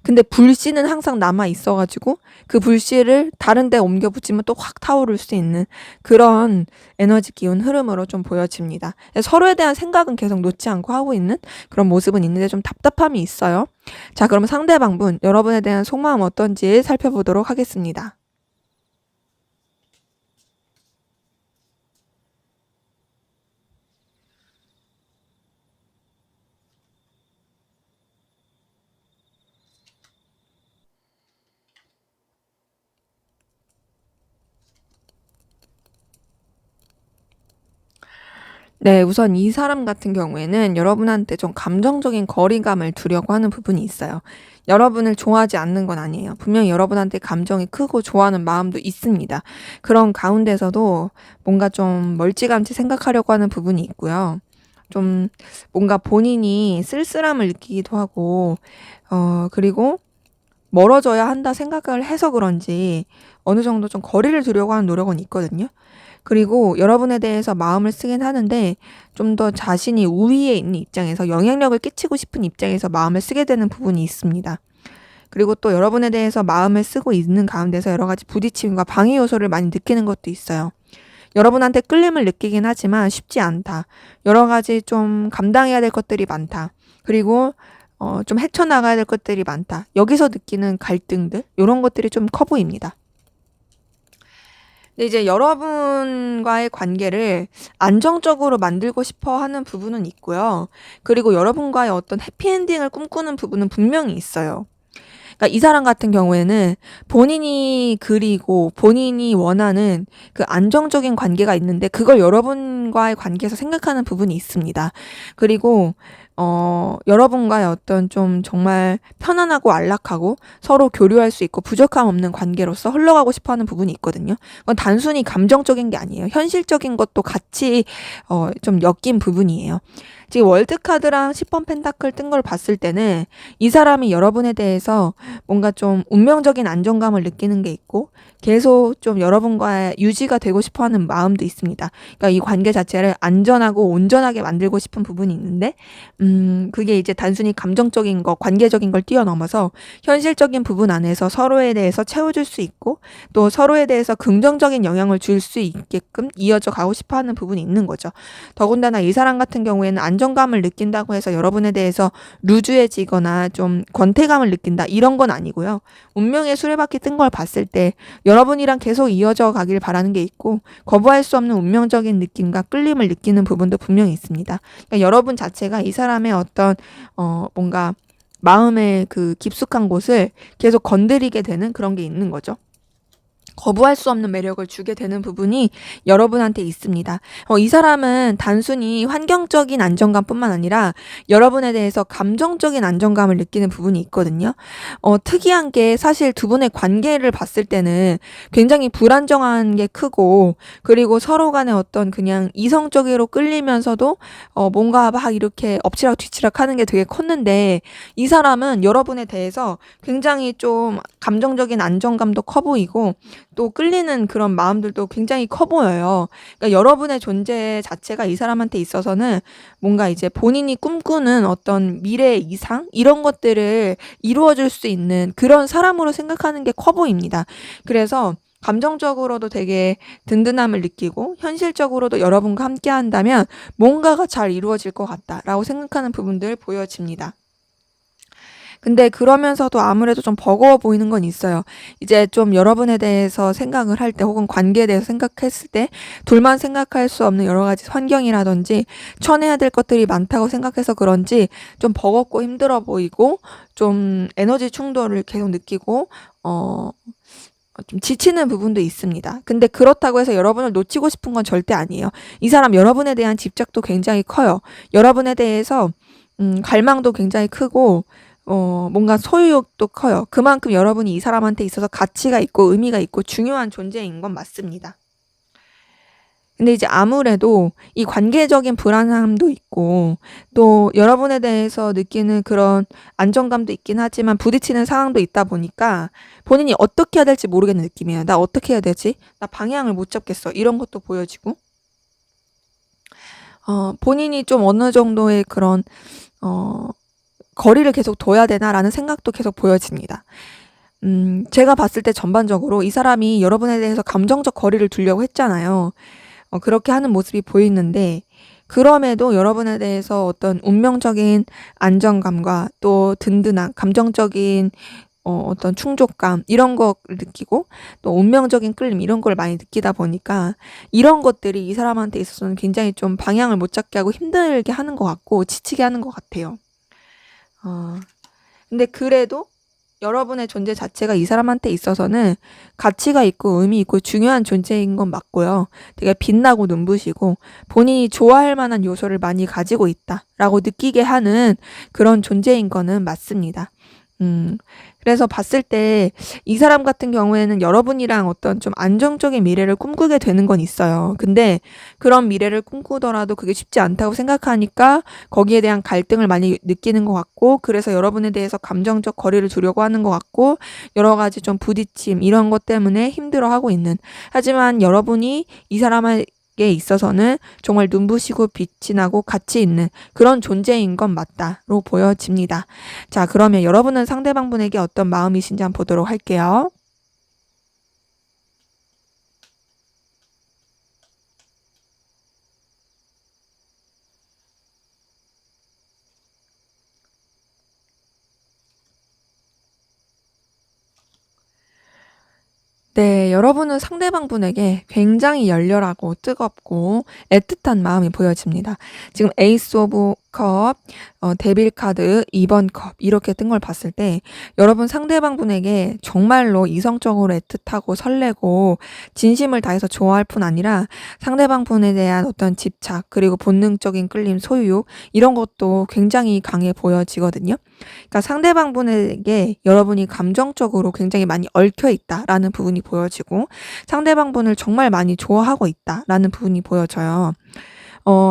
근데 불씨는 항상 남아 있어 가지고 그 불씨를 다른 데 옮겨 붙이면 또 확 타오를 수 있는 그런 에너지 기운 흐름으로 좀 보여집니다. 서로에 대한 생각은 계속 놓지 않고 하고 있는 그런 모습은 있는데 좀 답답함이 있어요. 자, 그러면 상대방분 여러분에 대한 속마음 어떤지 살펴보도록 하겠습니다. 네, 우선 이 사람 같은 경우에는 여러분한테 좀 감정적인 거리감을 두려고 하는 부분이 있어요. 여러분을 좋아하지 않는 건 아니에요. 분명히 여러분한테 감정이 크고 좋아하는 마음도 있습니다. 그런 가운데서도 뭔가 좀 멀찌감치 생각하려고 하는 부분이 있고요. 좀 뭔가 본인이 쓸쓸함을 느끼기도 하고, 그리고 멀어져야 한다 생각을 해서 그런지 어느 정도 좀 거리를 두려고 하는 노력은 있거든요. 그리고 여러분에 대해서 마음을 쓰긴 하는데 좀 더 자신이 우위에 있는 입장에서 영향력을 끼치고 싶은 입장에서 마음을 쓰게 되는 부분이 있습니다. 그리고 또 여러분에 대해서 마음을 쓰고 있는 가운데서 여러 가지 부딪힘과 방해 요소를 많이 느끼는 것도 있어요. 여러분한테 끌림을 느끼긴 하지만 쉽지 않다. 여러 가지 좀 감당해야 될 것들이 많다. 그리고 좀 헤쳐나가야 될 것들이 많다. 여기서 느끼는 갈등들, 이런 것들이 좀 커 보입니다. 근데 이제 여러분과의 관계를 안정적으로 만들고 싶어 하는 부분은 있고요. 그리고 여러분과의 어떤 해피엔딩을 꿈꾸는 부분은 분명히 있어요. 그러니까 이 사람 같은 경우에는 본인이 그리고 본인이 원하는 그 안정적인 관계가 있는데 그걸 여러분과의 관계에서 생각하는 부분이 있습니다. 그리고 여러분과의 어떤 좀 정말 편안하고 안락하고 서로 교류할 수 있고 부족함 없는 관계로서 흘러가고 싶어 하는 부분이 있거든요. 그건 단순히 감정적인 게 아니에요. 현실적인 것도 같이 좀 엮인 부분이에요. 지금 월드카드랑 10번 펜타클 뜬 걸 봤을 때는 이 사람이 여러분에 대해서 뭔가 좀 운명적인 안정감을 느끼는 게 있고 계속 좀 여러분과 유지가 되고 싶어 하는 마음도 있습니다. 그러니까 이 관계 자체를 안전하고 온전하게 만들고 싶은 부분이 있는데, 그게 이제 단순히 감정적인 거, 관계적인 걸 뛰어넘어서 현실적인 부분 안에서 서로에 대해서 채워줄 수 있고 또 서로에 대해서 긍정적인 영향을 줄 수 있게끔 이어져 가고 싶어 하는 부분이 있는 거죠. 더군다나 이 사람 같은 경우에는 안정감을 느낀다고 해서 여러분에 대해서 루즈해지거나 좀 권태감을 느낀다 이런 건 아니고요. 운명의 수레바퀴 뜬 걸 봤을 때 여러분이랑 계속 이어져 가길 바라는 게 있고 거부할 수 없는 운명적인 느낌과 끌림을 느끼는 부분도 분명히 있습니다. 그러니까 여러분 자체가 이 사람의 어떤 뭔가 마음의 그 깊숙한 곳을 계속 건드리게 되는 그런 게 있는 거죠. 거부할 수 없는 매력을 주게 되는 부분이 여러분한테 있습니다. 이 사람은 단순히 환경적인 안정감뿐만 아니라 여러분에 대해서 감정적인 안정감을 느끼는 부분이 있거든요. 특이한 게 사실 두 분의 관계를 봤을 때는 굉장히 불안정한 게 크고 그리고 서로 간에 어떤 그냥 이성적으로 끌리면서도 뭔가 막 이렇게 엎치락 뒤치락 하는 게 되게 컸는데 이 사람은 여러분에 대해서 굉장히 좀 감정적인 안정감도 커 보이고 또 끌리는 그런 마음들도 굉장히 커 보여요. 그러니까 여러분의 존재 자체가 이 사람한테 있어서는 뭔가 이제 본인이 꿈꾸는 어떤 미래의 이상 이런 것들을 이루어 줄 수 있는 그런 사람으로 생각하는 게 커 보입니다. 그래서 감정적으로도 되게 든든함을 느끼고 현실적으로도 여러분과 함께 한다면 뭔가가 잘 이루어질 것 같다라고 생각하는 부분들 보여집니다. 근데 그러면서도 아무래도 좀 버거워 보이는 건 있어요. 이제 좀 여러분에 대해서 생각을 할 때 혹은 관계에 대해서 생각했을 때 둘만 생각할 수 없는 여러 가지 환경이라든지 쳐내야 될 것들이 많다고 생각해서 그런지 좀 버겁고 힘들어 보이고 좀 에너지 충돌을 계속 느끼고 좀 지치는 부분도 있습니다. 근데 그렇다고 해서 여러분을 놓치고 싶은 건 절대 아니에요. 이 사람 여러분에 대한 집착도 굉장히 커요. 여러분에 대해서 갈망도 굉장히 크고 뭔가 소유욕도 커요. 그만큼 여러분이 이 사람한테 있어서 가치가 있고 의미가 있고 중요한 존재인 건 맞습니다. 근데 이제 아무래도 이 관계적인 불안함도 있고 또 여러분에 대해서 느끼는 그런 안정감도 있긴 하지만 부딪히는 상황도 있다 보니까 본인이 어떻게 해야 될지 모르겠는 느낌이에요. '나 어떻게 해야 되지? 나 방향을 못 잡겠어.' 이런 것도 보여지고 본인이 좀 어느 정도의 그런 어 '거리를 계속 둬야 되나.'라는 생각도 계속 보여집니다. 제가 봤을 때 전반적으로 이 사람이 여러분에 대해서 감정적 거리를 두려고 했잖아요. 그렇게 하는 모습이 보이는데 그럼에도 여러분에 대해서 어떤 운명적인 안정감과 또 든든한 감정적인 어떤 충족감 이런 거를 느끼고 또 운명적인 끌림 이런 걸 많이 느끼다 보니까 이런 것들이 이 사람한테 있어서는 굉장히 좀 방향을 못 잡게 하고 힘들게 하는 것 같고 지치게 하는 것 같아요. 어 근데 그래도 여러분의 존재 자체가 이 사람한테 있어서는 가치가 있고 의미 있고 중요한 존재인 건 맞고요. 되게 빛나고 눈부시고 본인이 좋아할 만한 요소를 많이 가지고 있다라고 느끼게 하는 그런 존재인 거는 맞습니다. 음, 그래서 봤을 때 이 사람 같은 경우에는 여러분이랑 어떤 좀 안정적인 미래를 꿈꾸게 되는 건 있어요. 근데 그런 미래를 꿈꾸더라도 그게 쉽지 않다고 생각하니까 거기에 대한 갈등을 많이 느끼는 것 같고, 그래서 여러분에 대해서 감정적 거리를 두려고 하는 것 같고, 여러 가지 좀 부딪힘, 이런 것 때문에 힘들어 하고 있는. 하지만 여러분이 이 사람에게 있어서는 정말 눈부시고 빛이 나고 가치 있는 그런 존재인 건 맞다로 보여집니다. 자, 그러면 여러분은 상대방분에게 어떤 마음이신지 한번 보도록 할게요. 네, 여러분은 상대방분에게 굉장히 열렬하고 뜨겁고 애틋한 마음이 보여집니다. 지금 에이스 오브 컵, 데빌 카드, 2번 컵 이렇게 뜬 걸 봤을 때 여러분 상대방분에게 정말로 이성적으로 애틋하고 설레고 진심을 다해서 좋아할 뿐 아니라 상대방분에 대한 어떤 집착 그리고 본능적인 끌림, 소유욕 이런 것도 굉장히 강해 보여지거든요. 그러니까 상대방분에게 여러분이 감정적으로 굉장히 많이 얽혀 있다라는 부분이 보여지고 상대방분을 정말 많이 좋아하고 있다라는 부분이 보여져요.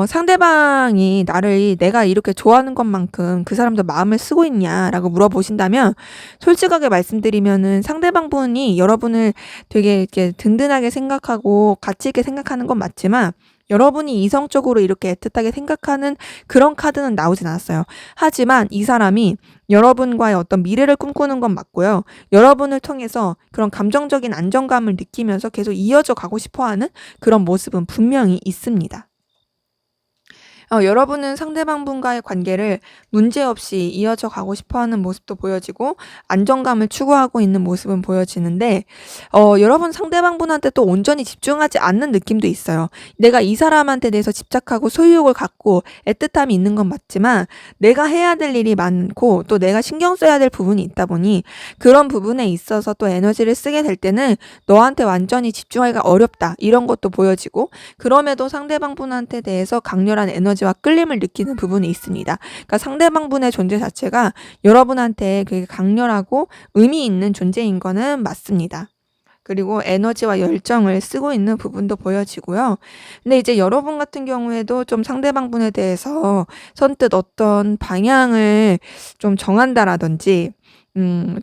상대방이 나를 내가 이렇게 좋아하는 것만큼 그 사람도 마음을 쓰고 있냐라고 물어보신다면 솔직하게 말씀드리면은 상대방분이 여러분을 되게 이렇게 든든하게 생각하고 가치 있게 생각하는 건 맞지만 여러분이 이성적으로 이렇게 애틋하게 생각하는 그런 카드는 나오진 않았어요. 하지만 이 사람이 여러분과의 어떤 미래를 꿈꾸는 건 맞고요. 여러분을 통해서 그런 감정적인 안정감을 느끼면서 계속 이어져 가고 싶어 하는 그런 모습은 분명히 있습니다. 여러분은 상대방분과의 관계를 문제없이 이어져 가고 싶어 하는 모습도 보여지고 안정감을 추구하고 있는 모습은 보여지는데 여러분 상대방분한테 또 온전히 집중하지 않는 느낌도 있어요. 내가 이 사람한테 대해서 집착하고 소유욕을 갖고 애틋함이 있는 건 맞지만 내가 해야 될 일이 많고 또 내가 신경 써야 될 부분이 있다 보니 그런 부분에 있어서 또 에너지를 쓰게 될 때는 너한테 완전히 집중하기가 어렵다 이런 것도 보여지고 그럼에도 상대방분한테 대해서 강렬한 에너지와 끌림을 느끼는 부분이 있습니다. 그러니까 상대방분의 존재 자체가 여러분한테 되게 강렬하고 의미 있는 존재인 거는 맞습니다. 그리고 에너지와 열정을 쓰고 있는 부분도 보여지고요. 근데 이제 여러분 같은 경우에도 좀 상대방분에 대해서 선뜻 어떤 방향을 좀 정한다라든지,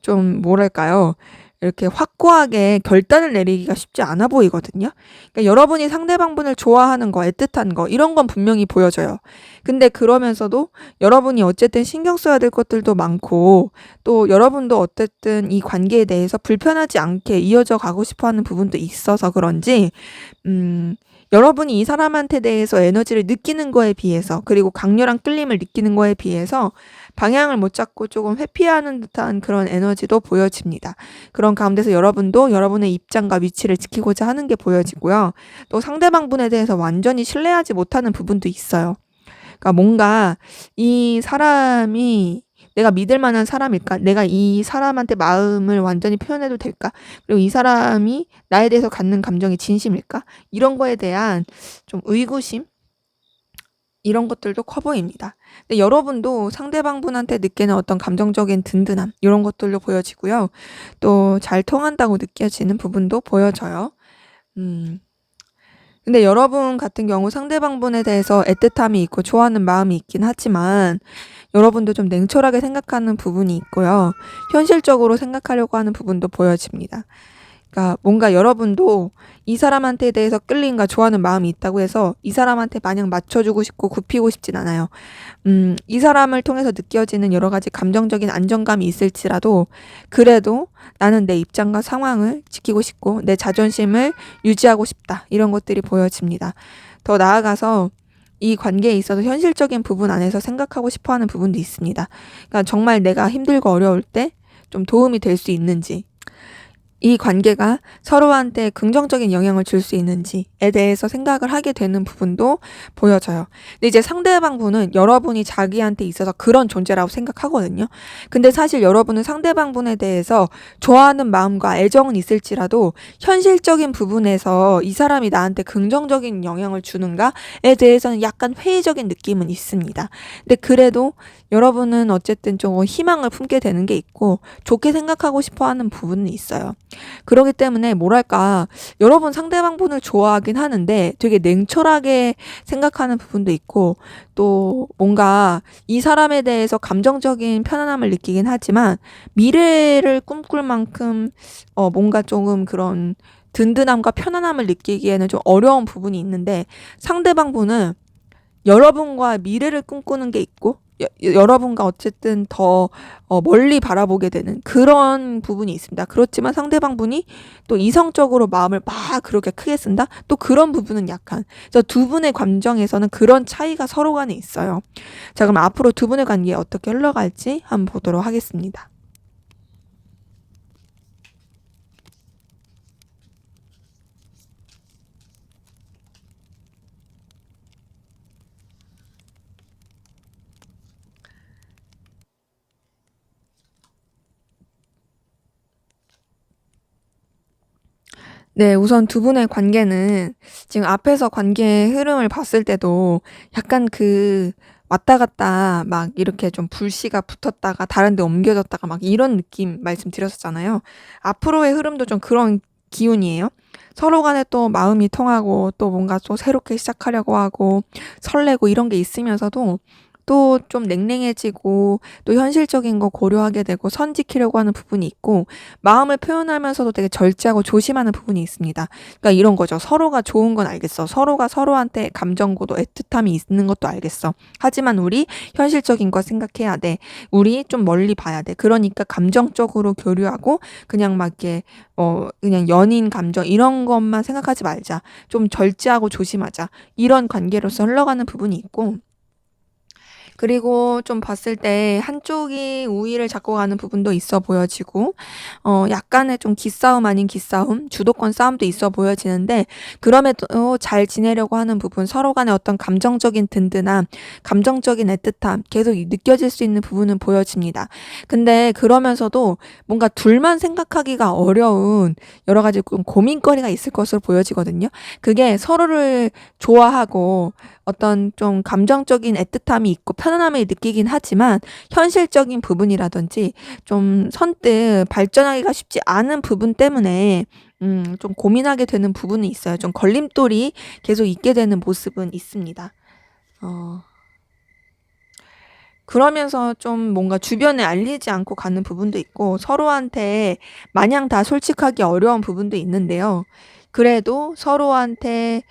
좀 뭐랄까요. 이렇게 확고하게 결단을 내리기가 쉽지 않아 보이거든요. 그러니까 여러분이 상대방분을 좋아하는 거, 애틋한 거, 이런 건 분명히 보여져요. 근데 그러면서도 여러분이 어쨌든 신경 써야 될 것들도 많고, 또 여러분도 어쨌든 이 관계에 대해서 불편하지 않게 이어져 가고 싶어 하는 부분도 있어서 그런지, 여러분이 이 사람한테 대해서 에너지를 느끼는 거에 비해서, 그리고 강렬한 끌림을 느끼는 거에 비해서 방향을 못 잡고 조금 회피하는 듯한 그런 에너지도 보여집니다. 그런 가운데서 여러분도 여러분의 입장과 위치를 지키고자 하는 게 보여지고요. 또 상대방분에 대해서 완전히 신뢰하지 못하는 부분도 있어요. 그러니까 뭔가 이 사람이 내가 믿을 만한 사람일까? 내가 이 사람한테 마음을 완전히 표현해도 될까? 그리고 이 사람이 나에 대해서 갖는 감정이 진심일까? 이런 거에 대한 좀 의구심? 이런 것들도 커 보입니다. 근데 여러분도 상대방분한테 느끼는 어떤 감정적인 든든함 이런 것들도 보여지고요. 또 잘 통한다고 느껴지는 부분도 보여져요. 음. 근데 여러분 같은 경우 상대방분에 대해서 애틋함이 있고 좋아하는 마음이 있긴 하지만 여러분도 좀 냉철하게 생각하는 부분이 있고요. 현실적으로 생각하려고 하는 부분도 보여집니다. 그러니까 뭔가 여러분도 이 사람한테 대해서 끌림과 좋아하는 마음이 있다고 해서 이 사람한테 마냥 맞춰주고 싶고 굽히고 싶진 않아요. 이 사람을 통해서 느껴지는 여러 가지 감정적인 안정감이 있을지라도 그래도 나는 내 입장과 상황을 지키고 싶고 내 자존심을 유지하고 싶다. 이런 것들이 보여집니다. 더 나아가서 이 관계에 있어서 현실적인 부분 안에서 생각하고 싶어 하는 부분도 있습니다. 그러니까 정말 내가 힘들고 어려울 때 좀 도움이 될 수 있는지, 이 관계가 서로한테 긍정적인 영향을 줄 수 있는지에 대해서 생각을 하게 되는 부분도 보여져요. 근데 이제 상대방분은 여러분이 자기한테 있어서 그런 존재라고 생각하거든요. 근데 사실 여러분은 상대방분에 대해서 좋아하는 마음과 애정은 있을지라도 현실적인 부분에서 이 사람이 나한테 긍정적인 영향을 주는가에 대해서는 약간 회의적인 느낌은 있습니다. 근데 그래도 여러분은 어쨌든 좀 희망을 품게 되는 게 있고 좋게 생각하고 싶어 하는 부분은 있어요. 그렇기 때문에 뭐랄까 여러분 상대방분을 좋아하긴 하는데 되게 냉철하게 생각하는 부분도 있고 또 뭔가 이 사람에 대해서 감정적인 편안함을 느끼긴 하지만 미래를 꿈꿀 만큼 뭔가 조금 그런 든든함과 편안함을 느끼기에는 좀 어려운 부분이 있는데 상대방분은 여러분과 미래를 꿈꾸는 게 있고 여러분과 어쨌든 더 멀리 바라보게 되는 그런 부분이 있습니다. 그렇지만 상대방분이 또 이성적으로 마음을 막 그렇게 크게 쓴다? 또 그런 부분은 약한. 그래서 두 분의 감정에서는 그런 차이가 서로 간에 있어요. 자, 그럼 앞으로 두 분의 관계에 어떻게 흘러갈지 한번 보도록 하겠습니다. 네, 우선 두 분의 관계는 지금 앞에서 관계의 흐름을 봤을 때도 약간 그 왔다 갔다 막 이렇게 좀 불씨가 붙었다가 다른 데 옮겨졌다가 막 이런 느낌 말씀드렸었잖아요. 앞으로의 흐름도 좀 그런 기운이에요. 서로 간에 또 마음이 통하고 또 뭔가 또 새롭게 시작하려고 하고 설레고 이런 게 있으면서도 또 좀 냉랭해지고 또 현실적인 거 고려하게 되고 선 지키려고 하는 부분이 있고 마음을 표현하면서도 되게 절제하고 조심하는 부분이 있습니다. 그러니까 이런 거죠. 서로가 좋은 건 알겠어. 서로가 서로한테 감정고도 애틋함이 있는 것도 알겠어. 하지만 우리 현실적인 거 생각해야 돼. 우리 좀 멀리 봐야 돼. 그러니까 감정적으로 교류하고 그냥 막 이렇게 그냥 연인 감정 이런 것만 생각하지 말자. 좀 절제하고 조심하자. 이런 관계로서 흘러가는 부분이 있고 그리고 좀 봤을 때 한쪽이 우위를 잡고 가는 부분도 있어 보여지고 약간의 좀 기싸움 아닌 기싸움, 주도권 싸움도 있어 보여지는데 그럼에도 잘 지내려고 하는 부분, 서로 간의 어떤 감정적인 든든함, 감정적인 애틋함 계속 느껴질 수 있는 부분은 보여집니다. 근데 그러면서도 뭔가 둘만 생각하기가 어려운 여러 가지 고민거리가 있을 것으로 보여지거든요. 그게 서로를 좋아하고 어떤 좀 감정적인 애틋함이 있고 편안함을 느끼긴 하지만 현실적인 부분이라든지 좀 선뜻 발전하기가 쉽지 않은 부분 때문에 좀 고민하게 되는 부분이 있어요. 좀 걸림돌이 계속 있게 되는 모습은 있습니다. 어, 그러면서 좀 뭔가 주변에 알리지 않고 가는 부분도 있고 서로한테 마냥 다 솔직하기 어려운 부분도 있는데요. 그래도 서로한테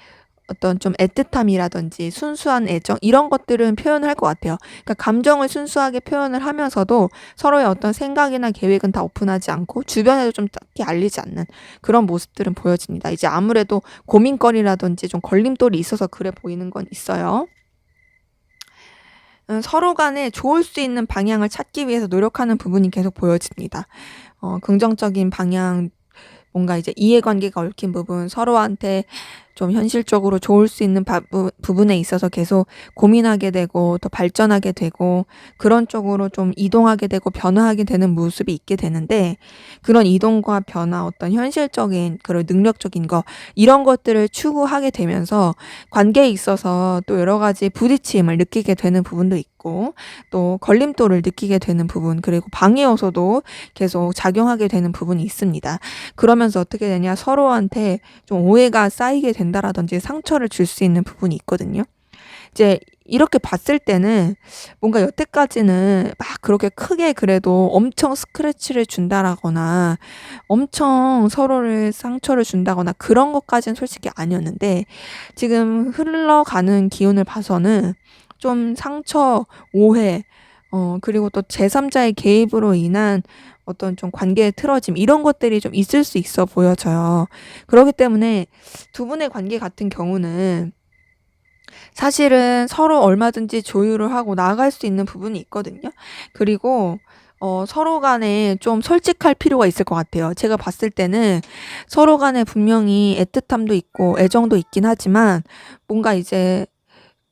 어떤 좀 애틋함이라든지 순수한 애정 이런 것들은 표현을 할 것 같아요. 그러니까 감정을 순수하게 표현을 하면서도 서로의 어떤 생각이나 계획은 다 오픈하지 않고 주변에도 좀 딱히 알리지 않는 그런 모습들은 보여집니다. 이제 아무래도 고민거리라든지 좀 걸림돌이 있어서 그래 보이는 건 있어요. 서로 간에 좋을 수 있는 방향을 찾기 위해서 노력하는 부분이 계속 보여집니다. 긍정적인 방향 뭔가 이제 이해관계가 얽힌 부분, 서로한테 좀 현실적으로 좋을 수 있는 부분에 있어서 계속 고민하게 되고 더 발전하게 되고 그런 쪽으로 좀 이동하게 되고 변화하게 되는 모습이 있게 되는데 그런 이동과 변화 어떤 현실적인 그런 능력적인 거 이런 것들을 추구하게 되면서 관계에 있어서 또 여러 가지 부딪힘을 느끼게 되는 부분도 있고 있고 또 걸림돌을 느끼게 되는 부분 그리고 방해 요소도 계속 작용하게 되는 부분이 있습니다. 그러면서 어떻게 되냐 서로한테 좀 오해가 쌓이게 된다라든지 상처를 줄 수 있는 부분이 있거든요. 이제 이렇게 봤을 때는 뭔가 여태까지는 막 그렇게 크게 그래도 엄청 스크래치를 준다라거나 엄청 서로를 상처를 준다거나 그런 것까지는 솔직히 아니었는데 지금 흘러가는 기운을 봐서는 좀 상처, 오해, 그리고 또 제3자의 개입으로 인한 어떤 좀 관계의 틀어짐 이런 것들이 좀 있을 수 있어 보여져요. 그렇기 때문에 두 분의 관계 같은 경우는 사실은 서로 얼마든지 조율을 하고 나아갈 수 있는 부분이 있거든요. 그리고 서로 간에 좀 솔직할 필요가 있을 것 같아요. 제가 봤을 때는 서로 간에 분명히 애틋함도 있고 애정도 있긴 하지만 뭔가 이제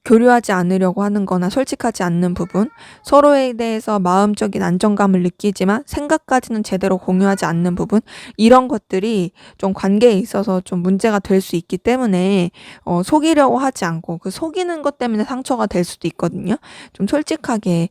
교류하지 않으려고 하는 거나 솔직하지 않는 부분, 서로에 대해서 마음적인 안정감을 느끼지만 생각까지는 제대로 공유하지 않는 부분, 이런 것들이 좀 관계에 있어서 좀 문제가 될 수 있기 때문에 속이려고 하지 않고 그 속이는 것 때문에 상처가 될 수도 있거든요. 좀 솔직하게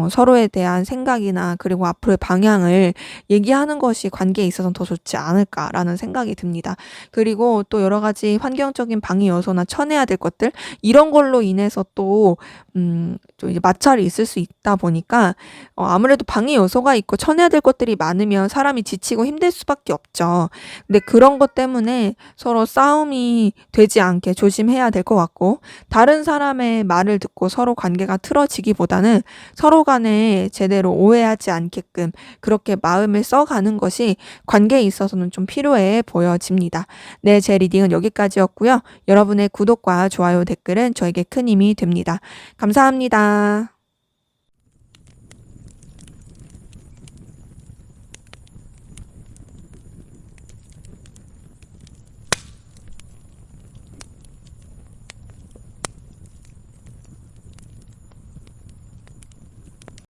서로에 대한 생각이나 그리고 앞으로의 방향을 얘기하는 것이 관계에 있어서는 더 좋지 않을까라는 생각이 듭니다. 그리고 또 여러 가지 환경적인 방해 요소나 쳐내야 될 것들 이런 걸로 인해서 또 좀 이제 마찰이 있을 수 있다 보니까 아무래도 방해 요소가 있고 쳐내야 될 것들이 많으면 사람이 지치고 힘들 수밖에 없죠. 근데 그런 것 때문에 서로 싸움이 되지 않게 조심해야 될 것 같고 다른 사람의 말을 듣고 서로 관계가 틀어지기보다는 서로 간에 제대로 오해하지 않게끔 그렇게 마음을 써가는 것이 관계에 있어서는 좀 필요해 보여집니다. 네, 제 리딩은 여기까지였고요. 여러분의 구독과 좋아요, 댓글은 저에게 큰 힘이 됩니다. 감사합니다.